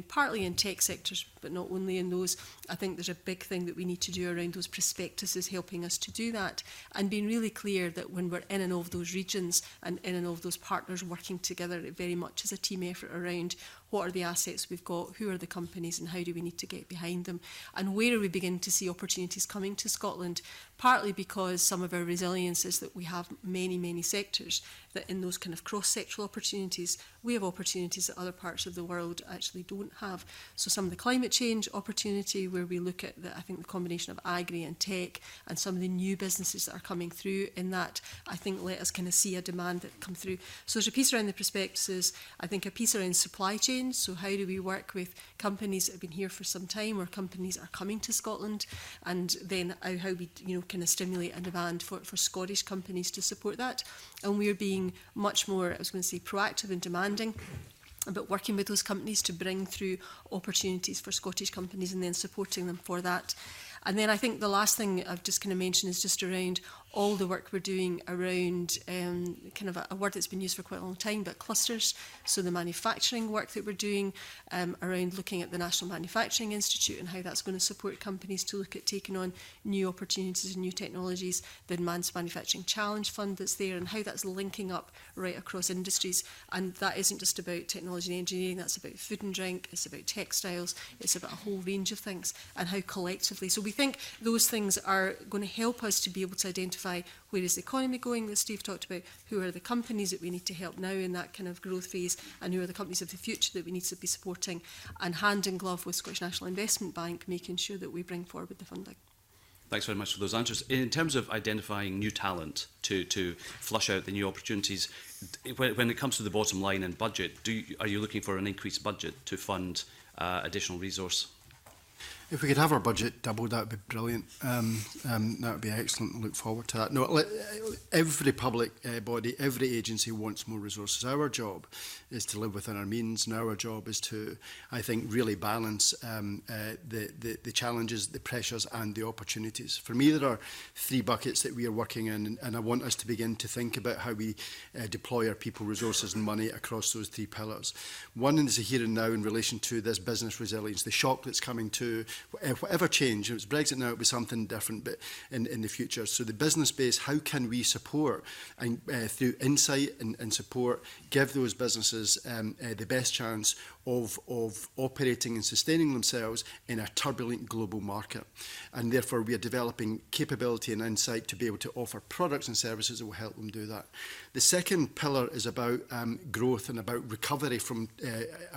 partly in tech sectors, but not only in those. I think there's a big thing that we need to do around those prospectuses helping us to do that, and being really clear that when we're in and of those regions and in and of those partners working together, it very much is a team effort around what are the assets we've got, who are the companies, and how do we need to get behind them, and where are we beginning to see opportunities coming to Scotland, partly because some of our resilience is that we have many sectors that in those kind of cross-sectoral opportunities, we have opportunities that other parts of the world actually don't have. So some of the climate change opportunity where we look at I think the combination of agri and tech and some of the new businesses that are coming through in that, I think let us kind of see a demand that come through. So there's a piece around the prospectuses, I think a piece around supply chains. So how do we work with companies that have been here for some time or companies that are coming to Scotland, and then how we kind of stimulate a demand for Scottish companies to support that. And we're being much more, I was going to say, proactive and demanding about working with those companies to bring through opportunities for Scottish companies and then supporting them for that. And then I think the last thing I've just kind of mentioned is just around all the work we're doing around kind of a word that's been used for quite a long time, but clusters. So the manufacturing work that we're doing around looking at the National Manufacturing Institute and how that's going to support companies to look at taking on new opportunities and new technologies, the Advanced Manufacturing Challenge Fund that's there and how that's linking up right across industries. And that isn't just about technology and engineering, that's about food and drink, it's about textiles, it's about a whole range of things and how collectively. So we think those things are going to help us to be able to identify where is the economy going that Steve talked about, who are the companies that we need to help now in that kind of growth phase, and who are the companies of the future that we need to be supporting, and hand in glove with Scottish National Investment Bank, making sure that we bring forward the funding. Thanks very much for those answers. In terms of identifying new talent to flush out the new opportunities, when it comes to the bottom line and budget, are you looking for an increased budget to fund additional resource? If we could have our budget doubled, that would be brilliant. That would be excellent. Look forward to that. No, every public body, every agency wants more resources. Our job is to live within our means, and our job is to, I think, really balance the challenges, the pressures, and the opportunities. For me, there are three buckets that we are working in, and I want us to begin to think about how we deploy our people, resources, and money across those three pillars. One is the here and now in relation to this business resilience, the shock that's coming to whatever change. It's Brexit now, it'll be something different, but in the future. So the business base, how can we support and through insight and support, give those businesses the best chance of operating and sustaining themselves in a turbulent global market. And therefore we are developing capability and insight to be able to offer products and services that will help them do that. The second pillar is about growth and about recovery from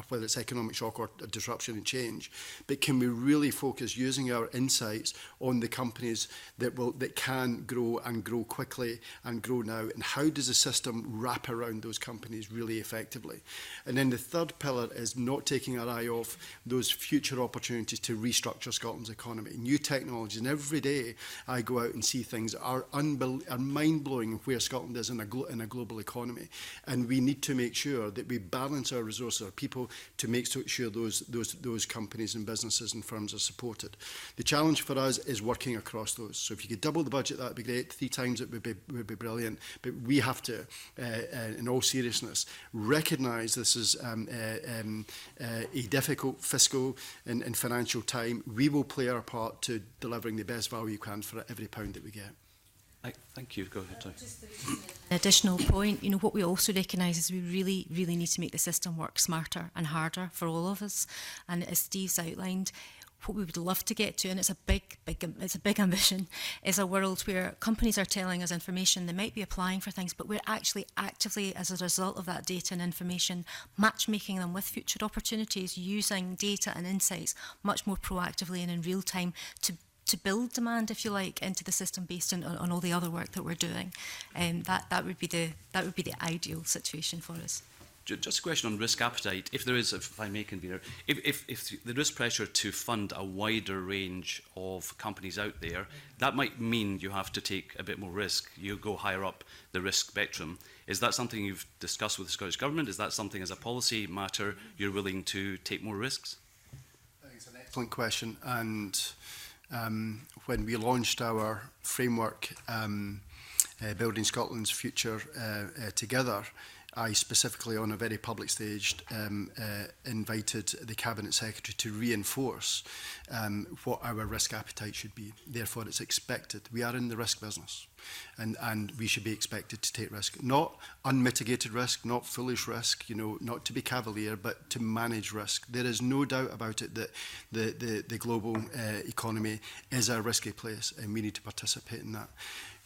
whether it's economic shock or disruption and change. But can we really focus using our insights on the companies that can grow and grow quickly and grow now, and how does the system wrap around those companies really effectively? And then the third pillar is not taking our eye off those future opportunities to restructure Scotland's economy. New technologies, and every day I go out and see things that are mind-blowing where Scotland is in a global economy. And we need to make sure that we balance our resources, our people, to make sure those companies and businesses and firms are supported. The challenge for us is working across those. So if you could double the budget, that would be great. 3 times it would be brilliant. But we have to, in all seriousness, recognise this is a difficult fiscal and financial time. We will play our part to delivering the best value we can for every pound that we get. Thank you. Go ahead, Ty. An additional point, what we also recognise is we really, really need to make the system work smarter and harder for all of us. And as Steve's outlined, what we would love to get to, and it's a big ambition, is a world where companies are telling us information, they might be applying for things, but we're actually actively, as a result of that data and information, matchmaking them with future opportunities, using data and insights much more proactively and in real time to build demand, if you like, into the system based on all the other work that we're doing. That would be the ideal situation for us. Just a question on risk appetite. If there is, if I may, convener, if there is pressure to fund a wider range of companies out there, that might mean you have to take a bit more risk. You go higher up the risk spectrum. Is that something you've discussed with the Scottish Government? Is that something as a policy matter you're willing to take more risks? I think it's an excellent question. And when we launched our framework, Building Scotland's Future Together, I specifically, on a very public stage, invited the Cabinet Secretary to reinforce what our risk appetite should be. Therefore, it's expected. We are in the risk business, and we should be expected to take risk. Not unmitigated risk, not foolish risk, not to be cavalier, but to manage risk. There is no doubt about it that the global economy is a risky place, and we need to participate in that.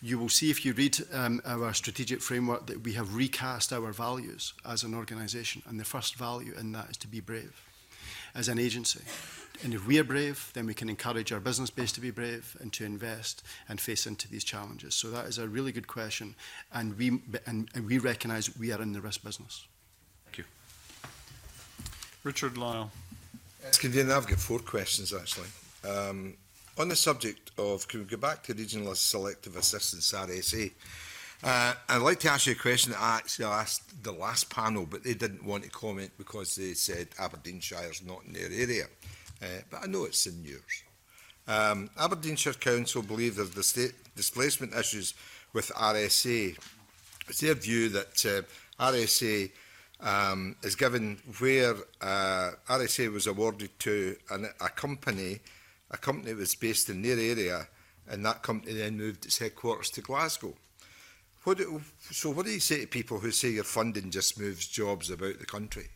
You will see if you read our strategic framework that we have recast our values as an organisation, and the first value in that is to be brave. as an agency. And if we're brave, then we can encourage our business base to be brave and to invest and face into these challenges. So that is a really good question, and we recognise we are in the risk business. Thank you. Richard Lyle. Yes, Convener, I've got 4 questions actually. On the subject of, can we go back to Regional Selective Assistance, RSA? I'd like to ask you a question that I actually asked the last panel, but they didn't want to comment because they said Aberdeenshire's not in their area. But I know it's in yours. Aberdeenshire Council believe there's the state displacement issues with RSA. It's their view that RSA is given where RSA was awarded to a company that was based in their area, and that company then moved its headquarters to Glasgow. So what do you say to people who say your funding just moves jobs about the country?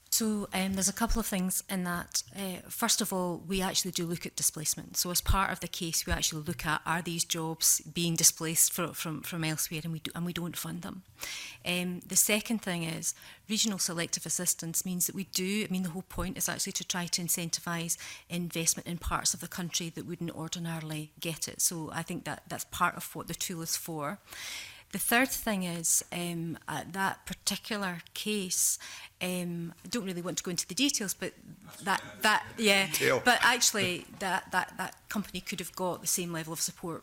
So there's a couple of things in that. First of all, we actually do look at displacement. So as part of the case, we actually look at, are these jobs being displaced from elsewhere, and we don't fund them. The second thing is regional selective assistance means that we do, the whole point is actually to try to incentivise investment in parts of the country that wouldn't ordinarily get it. So I think that's part of what the tool is for. The third thing is, that particular case, I don't really want to go into the details, but but actually that company could have got the same level of support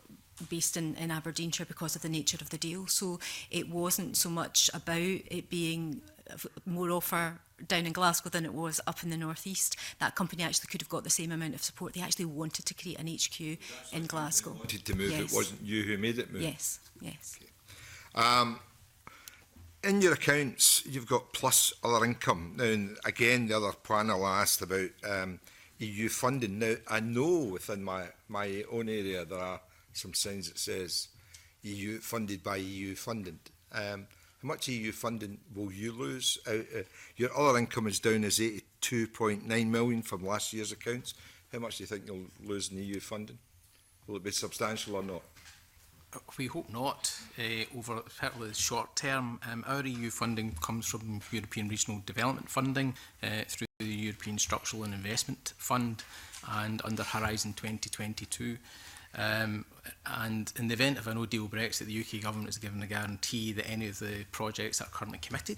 based in Aberdeenshire because of the nature of the deal. So it wasn't so much about it being more offer down in Glasgow than it was up in the northeast. That company actually could have got the same amount of support. They actually wanted to create an HQ in Glasgow. Wanted to move. Yes. It wasn't you who made it move. Yes, yes. Okay. In your accounts, you've got plus other income. Now, again, the other panel asked about EU funding. Now, I know within my own area there are some signs that says EU funded by EU funding. How much EU funding will you lose? Your other income is down as 82.9 million from last year's accounts. How much do you think you'll lose in EU funding? Will it be substantial or not? We hope not. Over particularly the short term, our EU funding comes from European Regional Development Funding through the European Structural and Investment Fund and under Horizon 2022. And in the event of a no-deal Brexit, the UK government is given a guarantee that any of the projects that are currently committed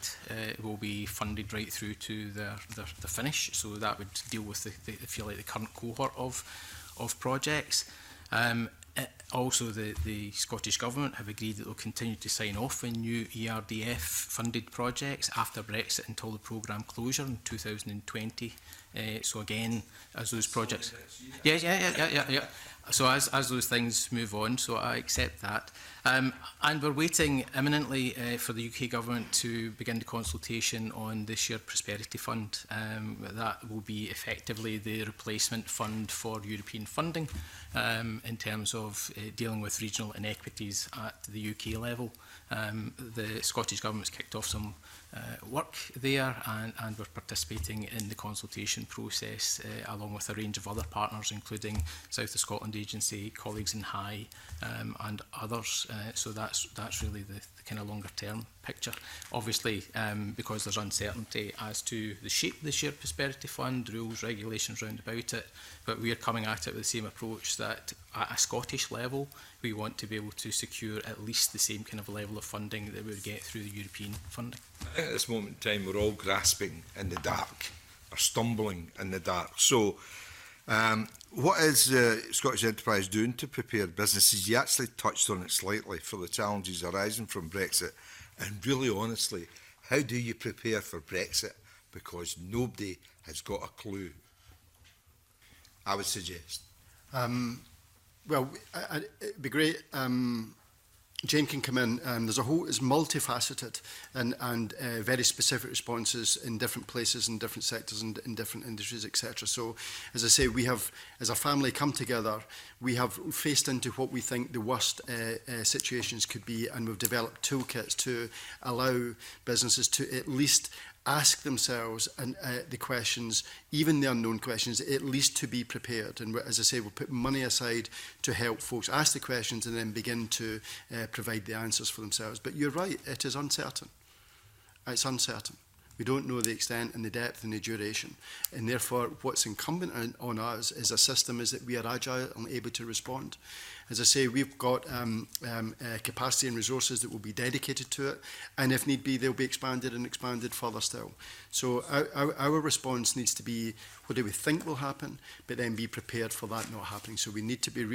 will be funded right through to the finish. So that would deal with the current cohort of projects. Also, the Scottish Government have agreed that they'll continue to sign off on new ERDF-funded projects after Brexit until the programme closure in 2020. So again, as those projects... Yeah. So as those things move on, so I accept that. And we're waiting imminently for the UK Government to begin the consultation on the Shared Prosperity Fund. That will be effectively the replacement fund for European funding in terms of dealing with regional inequities at the UK level. The Scottish Government's kicked off some work there, and we're participating in the consultation process along with a range of other partners, including South of Scotland Agency, colleagues in High, and others. So that's really the kind of longer term picture. Obviously, because there's uncertainty as to the shape of the Shared Prosperity Fund, rules, regulations round about it, but we are coming at it with the same approach that at a Scottish level, we want to be able to secure at least the same kind of level of funding that we would get through the European funding. I think at this moment in time, we're all grasping in the dark, or stumbling in the dark. So, what is Scottish Enterprise doing to prepare businesses? You actually touched on it slightly for the challenges arising from Brexit. And really honestly, how do you prepare for Brexit? Because nobody has got a clue, I would suggest. Well, it'd be great. Jane can come in. There's a whole, it's multifaceted and very specific responses in different places, in different sectors, and in different industries, etc. So, as I say, we have, as a family, come together. We have faced into what we think the worst situations could be, and we've developed toolkits to allow businesses to at least ask themselves the questions, even the unknown questions, at least to be prepared. And as I say, we'll put money aside to help folks ask the questions and then begin to provide the answers for themselves. But you're right, it is uncertain. It's uncertain. We don't know the extent and the depth and the duration. And therefore, what's incumbent on us as a system is that we are agile and able to respond. As I say, we've got capacity and resources that will be dedicated to it, and if need be, they'll be expanded and expanded further still. So our response needs to be, what do we think will happen, but then be prepared for that not happening. So we need to be,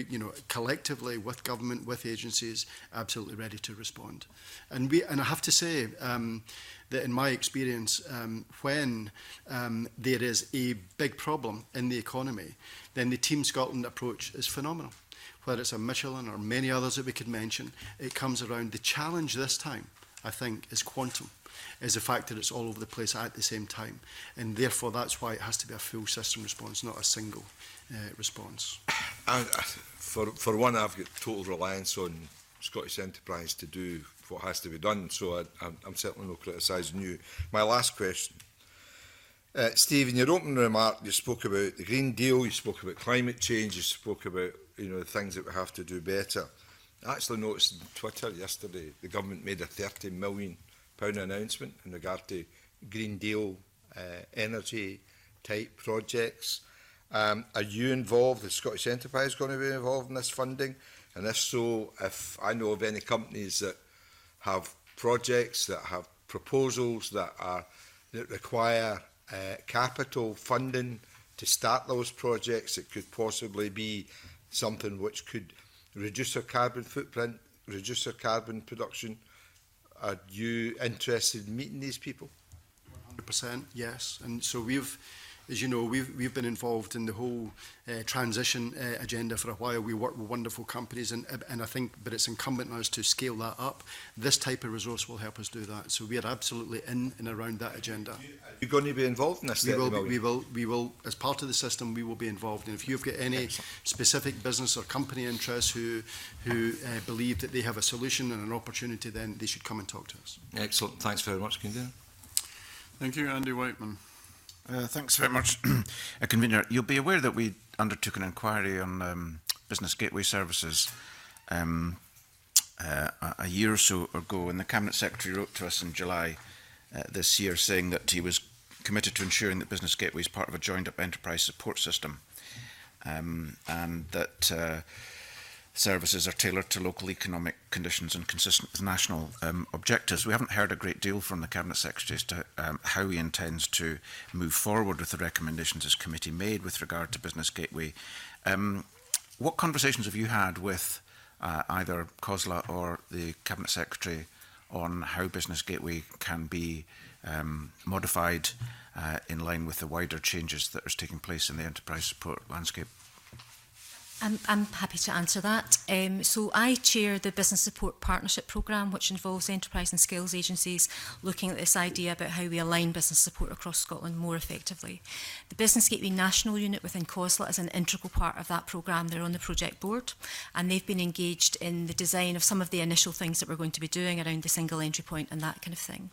collectively with government, with agencies, absolutely ready to respond. And I have to say that in my experience, when there is a big problem in the economy, then the Team Scotland approach is phenomenal. Whether it's a Michelin or many others that we could mention, it comes around. The challenge this time, I think, is quantum, is the fact that it's all over the place at the same time. And therefore, that's why it has to be a full system response, not a single response. For one, I've got total reliance on Scottish Enterprise to do what has to be done, so I'm certainly not criticising you. My last question. Steve, in your opening remark, you spoke about the Green Deal, you spoke about climate change, you spoke about the things that we have to do better. I actually noticed on Twitter yesterday the government made a £30 million announcement in regard to Green Deal energy type projects. Are you involved? Is Scottish Enterprise going to be involved in this funding? And if so, if I know of any companies that have projects, that have proposals that require capital funding to start those projects, it could possibly be something which could reduce our carbon footprint, reduce our carbon production. Are you interested in meeting these people? 100%, yes. And so we've, as you know, we've been involved in the whole transition agenda for a while. We work with wonderful companies, and I think, but it's incumbent on us to scale that up. This type of resource will help us do that. So we are absolutely in and around that agenda. Are you going to be involved in this? We will, as part of the system, we will be involved. And if you've got any specific business or company interests who believe that they have a solution and an opportunity, then they should come and talk to us. Excellent. Thanks very much, Convener. Thank you, Andy Whiteman. Thanks very much, Convener. You'll be aware that we undertook an inquiry on business gateway services a year or so ago, and the Cabinet Secretary wrote to us in July this year saying that he was committed to ensuring that business gateway is part of a joined-up enterprise support system, and that services are tailored to local economic conditions and consistent with national objectives. We haven't heard a great deal from the Cabinet Secretary as to how he intends to move forward with the recommendations his committee made with regard to Business Gateway. What conversations have you had with either COSLA or the Cabinet Secretary on how Business Gateway can be modified in line with the wider changes that are taking place in the enterprise support landscape? I'm happy to answer that. So I chair the Business Support Partnership Programme, which involves enterprise and skills agencies looking at this idea about how we align business support across Scotland more effectively. The Business Gateway National Unit within COSLA is an integral part of that programme. They're on the project board, and they've been engaged in the design of some of the initial things that we're going to be doing around the single entry point and that kind of thing.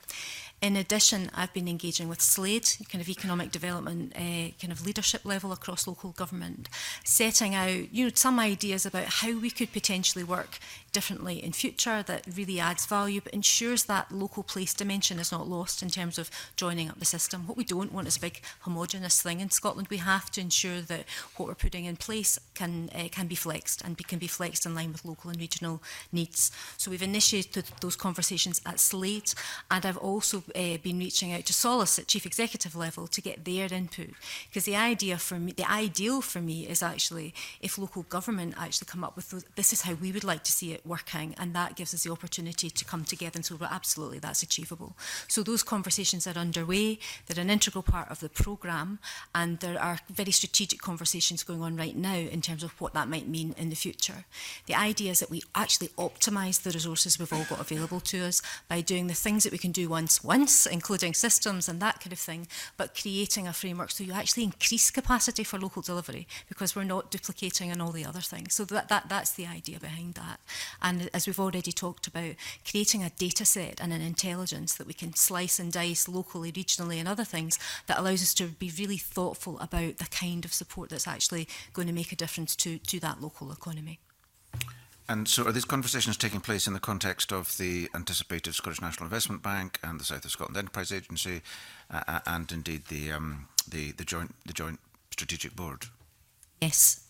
In addition, I've been engaging with SLADE, kind of economic development, kind of leadership level across local government, setting out, some ideas about how we could potentially work differently in future that really adds value, but ensures that local place dimension is not lost in terms of joining up the system. What we don't want is a big homogenous thing in Scotland. We have to ensure that what we're putting in place can be flexed and can be flexed in line with local and regional needs. So we've initiated those conversations at SLADE, and I've also been reaching out to Solace at Chief Executive level to get their input, because the ideal for me is actually if local government actually come up with this is how we would like to see it working, and that gives us the opportunity to come together and say, well, absolutely, that's achievable. So those conversations are underway. They're an integral part of the programme, and there are very strategic conversations going on right now in terms of what that might mean in the future. The idea is that we actually optimise the resources we've all got available to us by doing the things that we can do once, including systems and that kind of thing, but creating a framework so you actually increase capacity for local delivery, because we're not duplicating on all the other things. So that's the idea behind that. And as we've already talked about, creating a data set and an intelligence that we can slice and dice locally, regionally and other things that allows us to be really thoughtful about the kind of support that's actually going to make a difference to that local economy. And so are these conversations taking place in the context of the anticipated Scottish National Investment Bank and the South of Scotland Enterprise Agency and indeed the joint strategic board? Yes,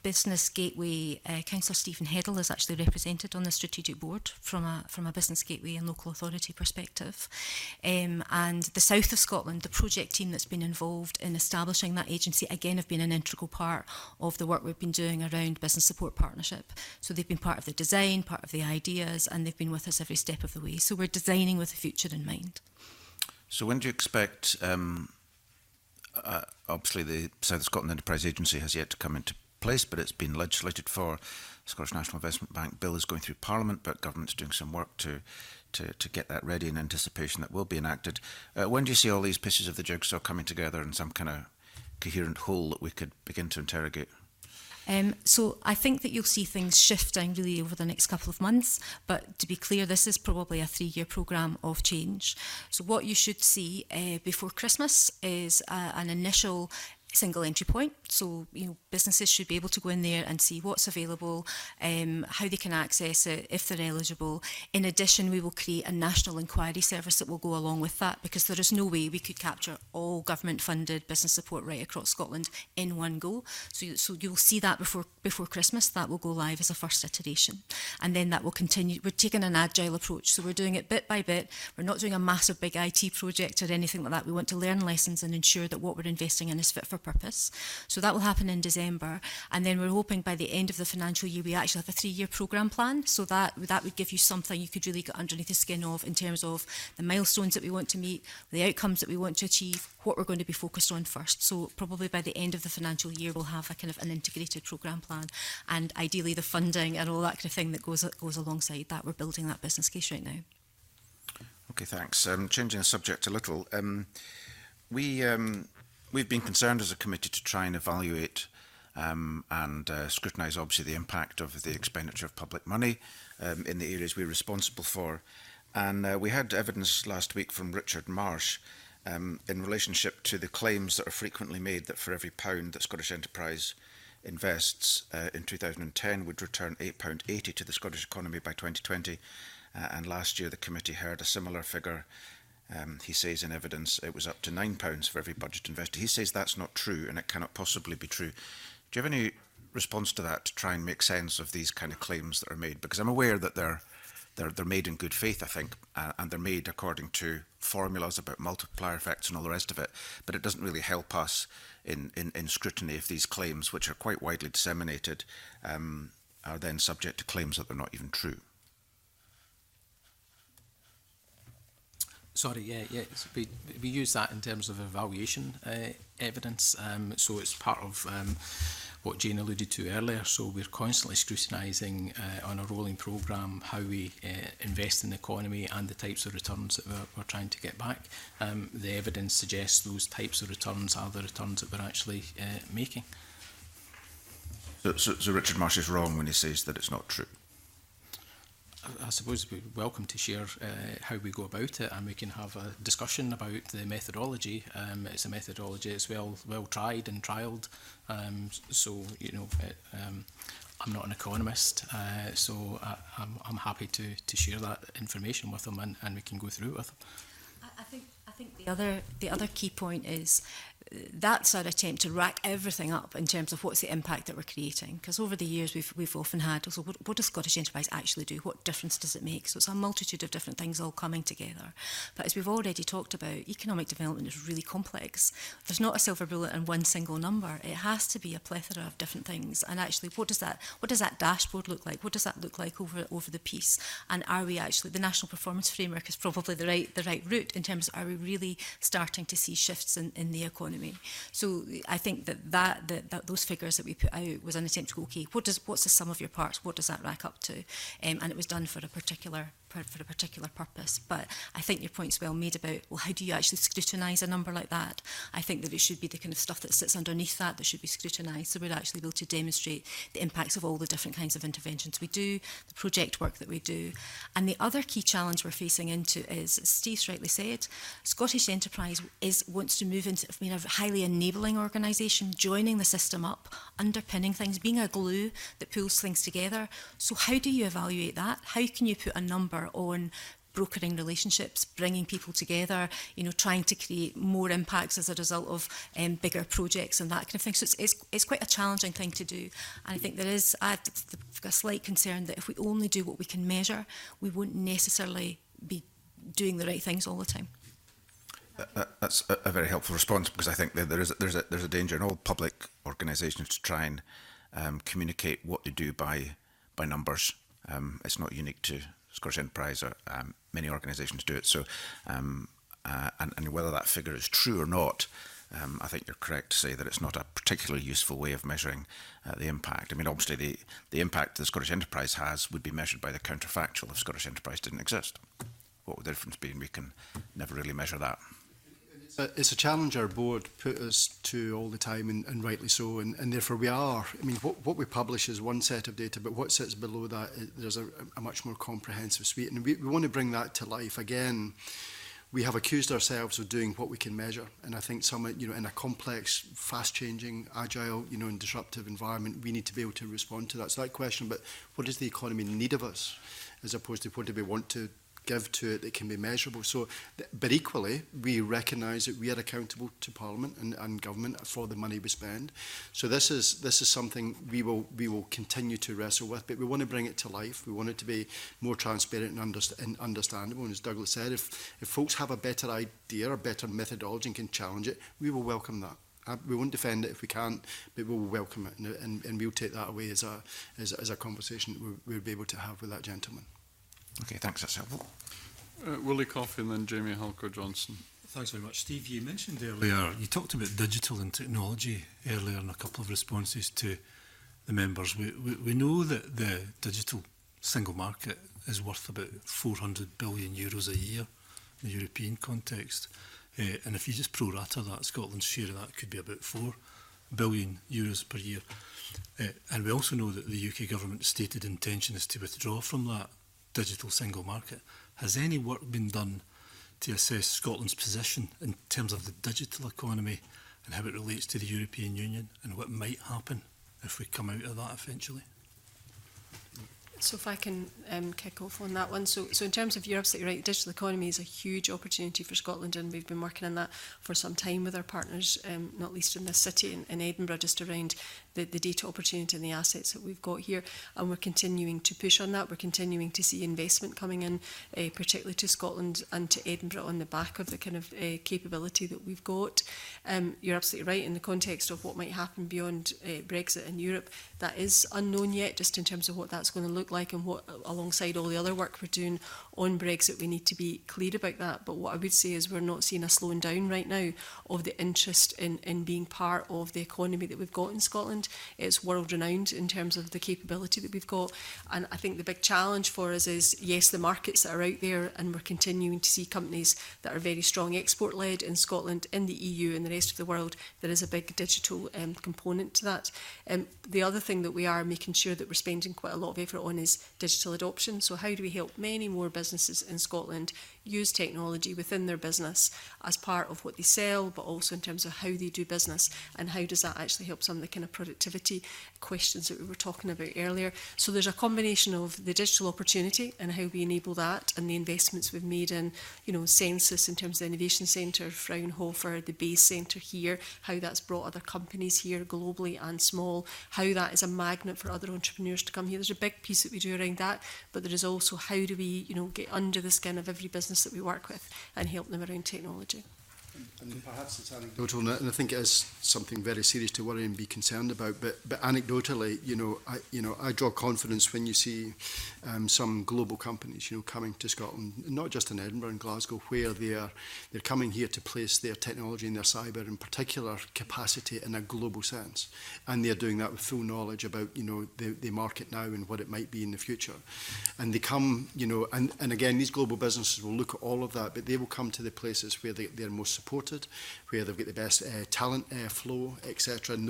Business Gateway, Councillor Stephen Heddle is actually represented on the strategic board from a Business Gateway and local authority perspective. And the South of Scotland, the project team that's been involved in establishing that agency, again, have been an integral part of the work we've been doing around business support partnership. So they've been part of the design, part of the ideas, and they've been with us every step of the way. So we're designing with the future in mind. So when do you expect... obviously, the South of Scotland Enterprise Agency has yet to come into place, but it's been legislated for. The Scottish National Investment Bank bill is going through Parliament, but government's doing some work to get that ready in anticipation that will be enacted. When do you see all these pieces of the jigsaw coming together in some kind of coherent whole that we could begin to interrogate? So I think that you'll see things shifting really over the next couple of months, but to be clear, this is probably a 3-year programme of change. So what you should see before Christmas is an initial single entry point. So, businesses should be able to go in there and see what's available, how they can access it, if they're eligible. In addition, we will create a national inquiry service that will go along with that, because there is no way we could capture all government-funded business support right across Scotland in one go. So you'll see that before Christmas. That will go live as a first iteration. And then that will continue. We're taking an agile approach. So we're doing it bit by bit. We're not doing a massive big IT project or anything like that. We want to learn lessons and ensure that what we're investing in is fit for purpose. So that will happen in December, and then we're hoping by the end of the financial year we actually have a 3-year programme plan, so that would give you something you could really get underneath the skin of in terms of the milestones that we want to meet, the outcomes that we want to achieve, what we're going to be focused on first. So probably by the end of the financial year we'll have a kind of an integrated programme plan, and ideally the funding and all that kind of thing that goes alongside that. We're building that business case right now. Okay, thanks. Changing the subject a little, we've been concerned as a committee to try and evaluate and scrutinise, obviously, the impact of the expenditure of public money in the areas we're responsible for. And we had evidence last week from Richard Marsh in relationship to the claims that are frequently made that for every £1 that Scottish Enterprise invests in 2010 would return £8.80 to the Scottish economy by 2020. And last year the committee heard a similar figure. He says in evidence it was up to £9 for every budget invested. He says that's not true and it cannot possibly be true. Do you have any response to that to try and make sense of these kind of claims that are made? Because I'm aware that they're made in good faith, I think, and they're made according to formulas about multiplier effects and all the rest of it. But it doesn't really help us in scrutiny of these claims, which are quite widely disseminated, are then subject to claims that they're not even true. Sorry, yeah. We use that in terms of evaluation evidence. So it's part of what Jane alluded to earlier. So we're constantly scrutinising on a rolling programme how we invest in the economy and the types of returns that we're trying to get back. The evidence suggests those types of returns are the returns that we're actually making. So Richard Marsh is wrong when he says that it's not true? I suppose we're welcome to share how we go about it, and we can have a discussion about the methodology. It's a methodology that's well tried and trialled. So I'm not an economist, so I'm happy to share that information with them, and we can go through it with them. I think the other key point is that's our attempt to rack everything up in terms of what's the impact that we're creating. Because over the years we've often had, so what does Scottish Enterprise actually do? What difference does it make? So it's a multitude of different things all coming together. But as we've already talked about, economic development is really complex. There's not a silver bullet and one single number. It has to be a plethora of different things. And actually, what does that dashboard look like? What does that look like over the piece? And are we actually, the National Performance Framework is probably the right route in terms of, are we really starting to see shifts in the economy? So I think that those figures that we put out was an attempt to go, okay, what's the sum of your parts? What does that rack up to? And it was done for a particular purpose. But I think your point's well made about, well, how do you actually scrutinise a number like that? I think that it should be the kind of stuff that sits underneath that should be scrutinised, so we're actually able to demonstrate the impacts of all the different kinds of interventions we do, the project work that we do. And the other key challenge we're facing into is, as Steve's rightly said, Scottish Enterprise wants to move into, highly enabling organisation, joining the system up, underpinning things, being a glue that pulls things together. So how do you evaluate that? How can you put a number on brokering relationships, bringing people together, you know, trying to create more impacts as a result of bigger projects and that kind of thing. So it's quite a challenging thing to do. And I think there is I've got a slight concern that if we only do what we can measure, we won't necessarily be doing the right things all the time. That's a very helpful response, because I think that there's a danger in all public organisations to try and communicate what they do by numbers. It's not unique to Scottish Enterprise, or many organisations do it. So, and whether that figure is true or not, I think you're correct to say that it's not a particularly useful way of measuring the impact. I mean, obviously, the impact the Scottish Enterprise has would be measured by the counterfactual if Scottish Enterprise didn't exist. What would the difference be? And we can never really measure that. It's a challenge our board put us to all the time, and rightly so, and therefore we are. I mean, what we publish is one set of data, but what sits below that, there's a much more comprehensive suite, and we want to bring that to life. Again, we have accused ourselves of doing what we can measure, and I think some, you know, in a complex, fast-changing, agile, you know, and disruptive environment, we need to be able to respond to that. So that question, but what does the economy need of us, as opposed to what do we want to give to it that can be measurable. So, but equally, we recognise that we are accountable to Parliament and government for the money we spend. So this is something we will continue to wrestle with, but we want to bring it to life. We want it to be more transparent and understandable. And as Douglas said, if folks have a better idea or better methodology and can challenge it, we will welcome that. We won't defend it if we can't, but we will welcome it, and we'll take that away as a conversation that we'll be able to have with that gentleman. Okay, thanks, that's helpful. Willie Coffey and then Jamie Halker-Johnson. Thanks very much. Steve, you mentioned earlier, you talked about digital and technology earlier in a couple of responses to the members. We know that the digital single market is worth about 400 billion euros a year in the European context. And if you just pro-rata that, Scotland's share of that could be about 4 billion euros per year. And we also know that the UK government's stated intention is to withdraw from that digital single market. Has any work been done to assess Scotland's position in terms of the digital economy and how it relates to the European Union and what might happen if we come out of that eventually? So if I can kick off on that one. So in terms of, you're absolutely right, digital economy is a huge opportunity for Scotland, and we've been working on that for some time with our partners, not least in this city, in Edinburgh, just around the data opportunity and the assets that we've got here. And we're continuing to push on that. We're continuing to see investment coming in, particularly to Scotland and to Edinburgh on the back of the kind of capability that we've got. You're absolutely right in the context of what might happen beyond Brexit in Europe. That is unknown yet, just in terms of what that's going to look like, and what, alongside all the other work we're doing on Brexit, we need to be clear about that. But what I would say is we're not seeing a slowing down right now of the interest in being part of the economy that we've got in Scotland. It's world renowned in terms of the capability that we've got. And I think the big challenge for us is, yes, the markets that are out there, and we're continuing to see companies that are very strong export led in Scotland, in the EU and the rest of the world. There is a big digital component to that. The other thing that we are making sure that we're spending quite a lot of effort on is digital adoption. So how do we help many more businesses in Scotland use technology within their business as part of what they sell, but also in terms of how they do business, and how does that actually help some of the kind of productivity questions that we were talking about earlier. So there's a combination of the digital opportunity and how we enable that, and the investments we've made in, you know, Census in terms of the Innovation Centre, Fraunhofer, the Base Centre here, how that's brought other companies here globally and small, how that is a magnet for other entrepreneurs to come here. There's a big piece that we do around that, but there is also how do we, you know, get under the skin of every business that we work with and help them around technology. And perhaps it's anecdotal, and I think it is something very serious to worry and be concerned about. But anecdotally, I draw confidence when you see some global companies, coming to Scotland, not just in Edinburgh and Glasgow, where they're coming here to place their technology and their cyber, in particular, capacity in a global sense, and they're doing that with full knowledge about the market now and what it might be in the future. And they come, and again, these global businesses will look at all of that, but they will come to the places where they're most supported, where they've got the best talent flow, etc. And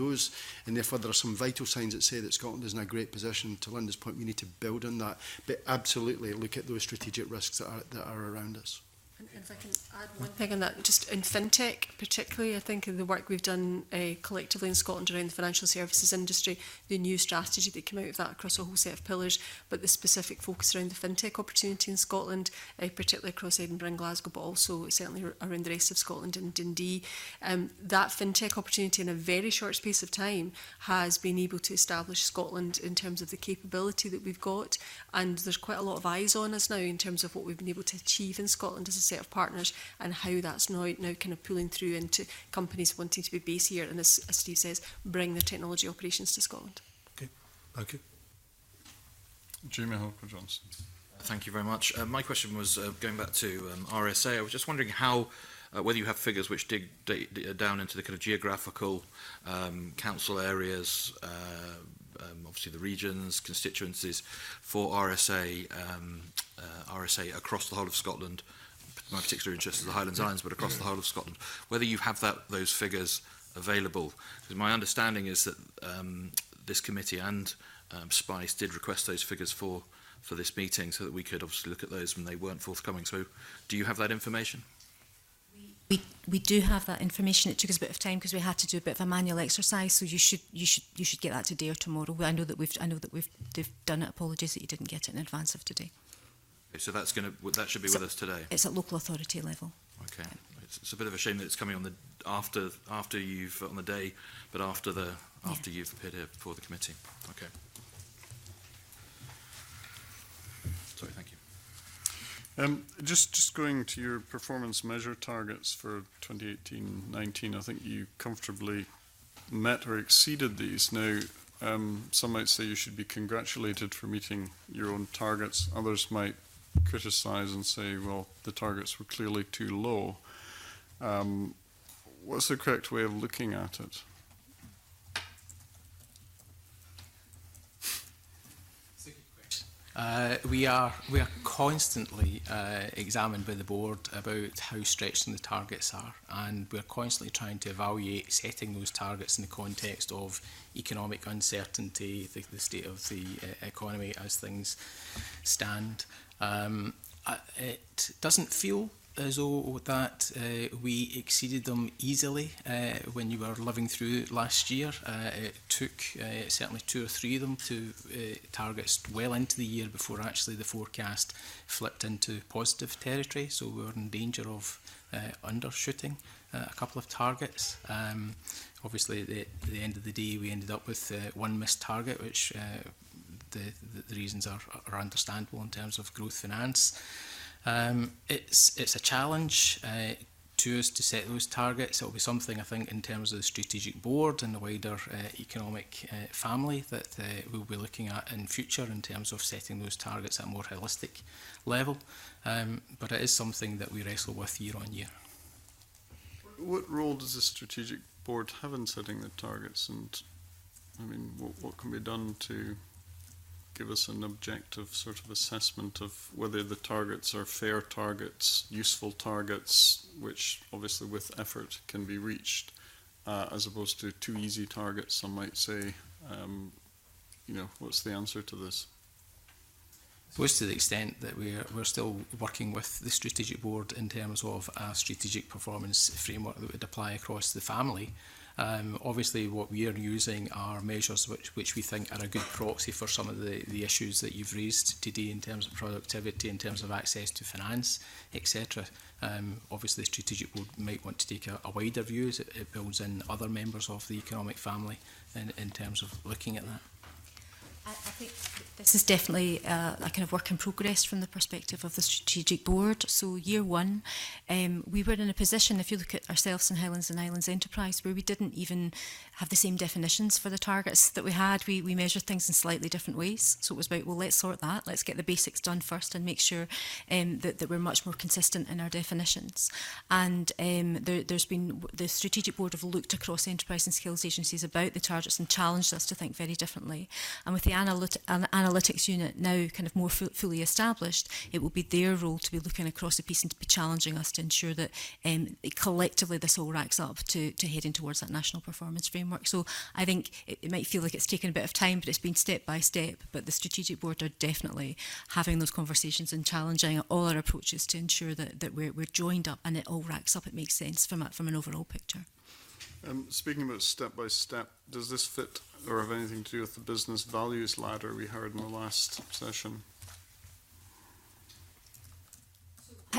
therefore there are some vital signs that say that Scotland is in a great position. To Linda's point, we need to build on that, but absolutely look at those strategic risks that are around us. And if I can add one thing on that, just in fintech particularly, I think in the work we've done collectively in Scotland around the financial services industry, the new strategy that came out of that across a whole set of pillars, but the specific focus around the fintech opportunity in Scotland, particularly across Edinburgh and Glasgow, but also certainly around the rest of Scotland and Dundee. That fintech opportunity in a very short space of time has been able to establish Scotland in terms of the capability that we've got, and there's quite a lot of eyes on us now in terms of what we've been able to achieve in Scotland as a set of partners, and how that's now kind of pulling through into companies wanting to be based here and, as Steve says, bring their technology operations to Scotland. Okay, thank you. Jamie Halker-Johnson. Thank you very much. My question was going back to RSA. I was just wondering how, whether you have figures which dig down into the kind of geographical council areas, obviously the regions, constituencies for RSA, RSA across the whole of Scotland. My particular interest is the Highlands Islands, but across the whole of Scotland. Whether you have those figures available, because my understanding is that this committee and SPICE did request those figures for this meeting, so that we could obviously look at those when they weren't forthcoming. So, do you have that information? We do have that information. It took us a bit of time because we had to do a bit of a manual exercise. So you should get that today or tomorrow. I know that they've done it. Apologies that you didn't get it in advance of today. Okay, so that should be with us today. It's at local authority level. Okay, it's a bit of a shame that it's coming on the after you've on the day, but after you've appeared here before the committee. Okay. Sorry, thank you. Just going to your performance measure targets for 2018-19, I think you comfortably met or exceeded these. Now, some might say you should be congratulated for meeting your own targets. Others might criticise and say, well, the targets were clearly too low. What's the correct way of looking at it? We are constantly examined by the board about how stretching the targets are, and we're constantly trying to evaluate setting those targets in the context of economic uncertainty, the state of the economy as things stand. It doesn't feel as though that we exceeded them easily when you were living through last year. It took certainly 2 or 3 of them to targets well into the year before actually the forecast flipped into positive territory, so we were in danger of undershooting a couple of targets. Obviously at the end of the day we ended up with one missed target, which the reasons are understandable in terms of growth finance. It's a challenge to us to set those targets. It will be something, I think, in terms of the strategic board and the wider economic family that we'll be looking at in future in terms of setting those targets at a more holistic level. But it is something that we wrestle with year on year. What role does the strategic board have in setting the targets? And I mean, what can be done to give us an objective sort of assessment of whether the targets are fair targets, useful targets, which obviously with effort can be reached, as opposed to too easy targets, some might say. What's the answer to this? I suppose to the extent that we're still working with the strategic board in terms of a strategic performance framework that would apply across the family. Obviously what we are using are measures which we think are a good proxy for some of the issues that you've raised today in terms of productivity, in terms of access to finance, etc. Obviously the strategic board might want to take a wider view as it builds in other members of the economic family in terms of looking at that. I think this is definitely a kind of work in progress from the perspective of the strategic board. So year one, we were in a position, if you look at ourselves in Highlands and Islands Enterprise, where we didn't even have the same definitions for the targets that we had. We measured things in slightly different ways. So it was about, well, let's sort that. Let's get the basics done first and make sure that we're much more consistent in our definitions. And there's been, the strategic board have looked across enterprise and skills agencies about the targets and challenged us to think very differently. And with the analytics unit now kind of more fully established, it will be their role to be looking across the piece and to be challenging us to ensure that collectively this all racks up to heading towards that national performance framework. So I think it might feel like it's taken a bit of time, but it's been step by step. But the Strategic Board are definitely having those conversations and challenging all our approaches to ensure that we're joined up and it all racks up. It makes sense from an overall picture. Speaking about step by step, does this fit or have anything to do with the business values ladder we heard in the last session?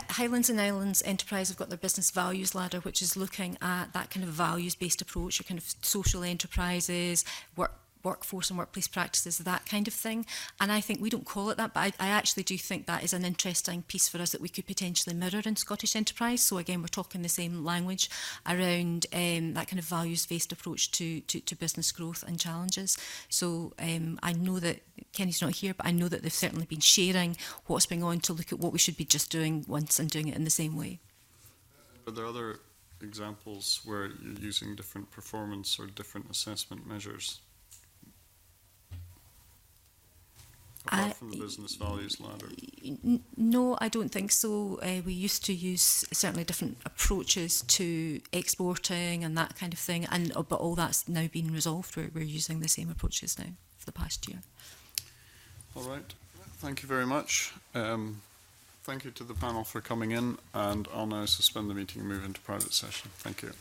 Highlands and Islands Enterprise have got their business values ladder, which is looking at that kind of values-based approach, your kind of social enterprises, workforce and workplace practices, that kind of thing. And I think we don't call it that, but I actually do think that is an interesting piece for us that we could potentially mirror in Scottish Enterprise. So again, we're talking the same language around that kind of values-based approach to business growth and challenges. So I know that Kenny's not here, but I know that they've certainly been sharing what's been on to look at what we should be just doing once and doing it in the same way. Are there other examples where you're using different performance or different assessment measures? Apart from the business values ladder? No, I don't think so. We used to use certainly different approaches to exporting and that kind of thing, but all that's now been resolved. We're using the same approaches now for the past year. All right. Thank you very much. Thank you to the panel for coming in, and I'll now suspend the meeting and move into private session. Thank you.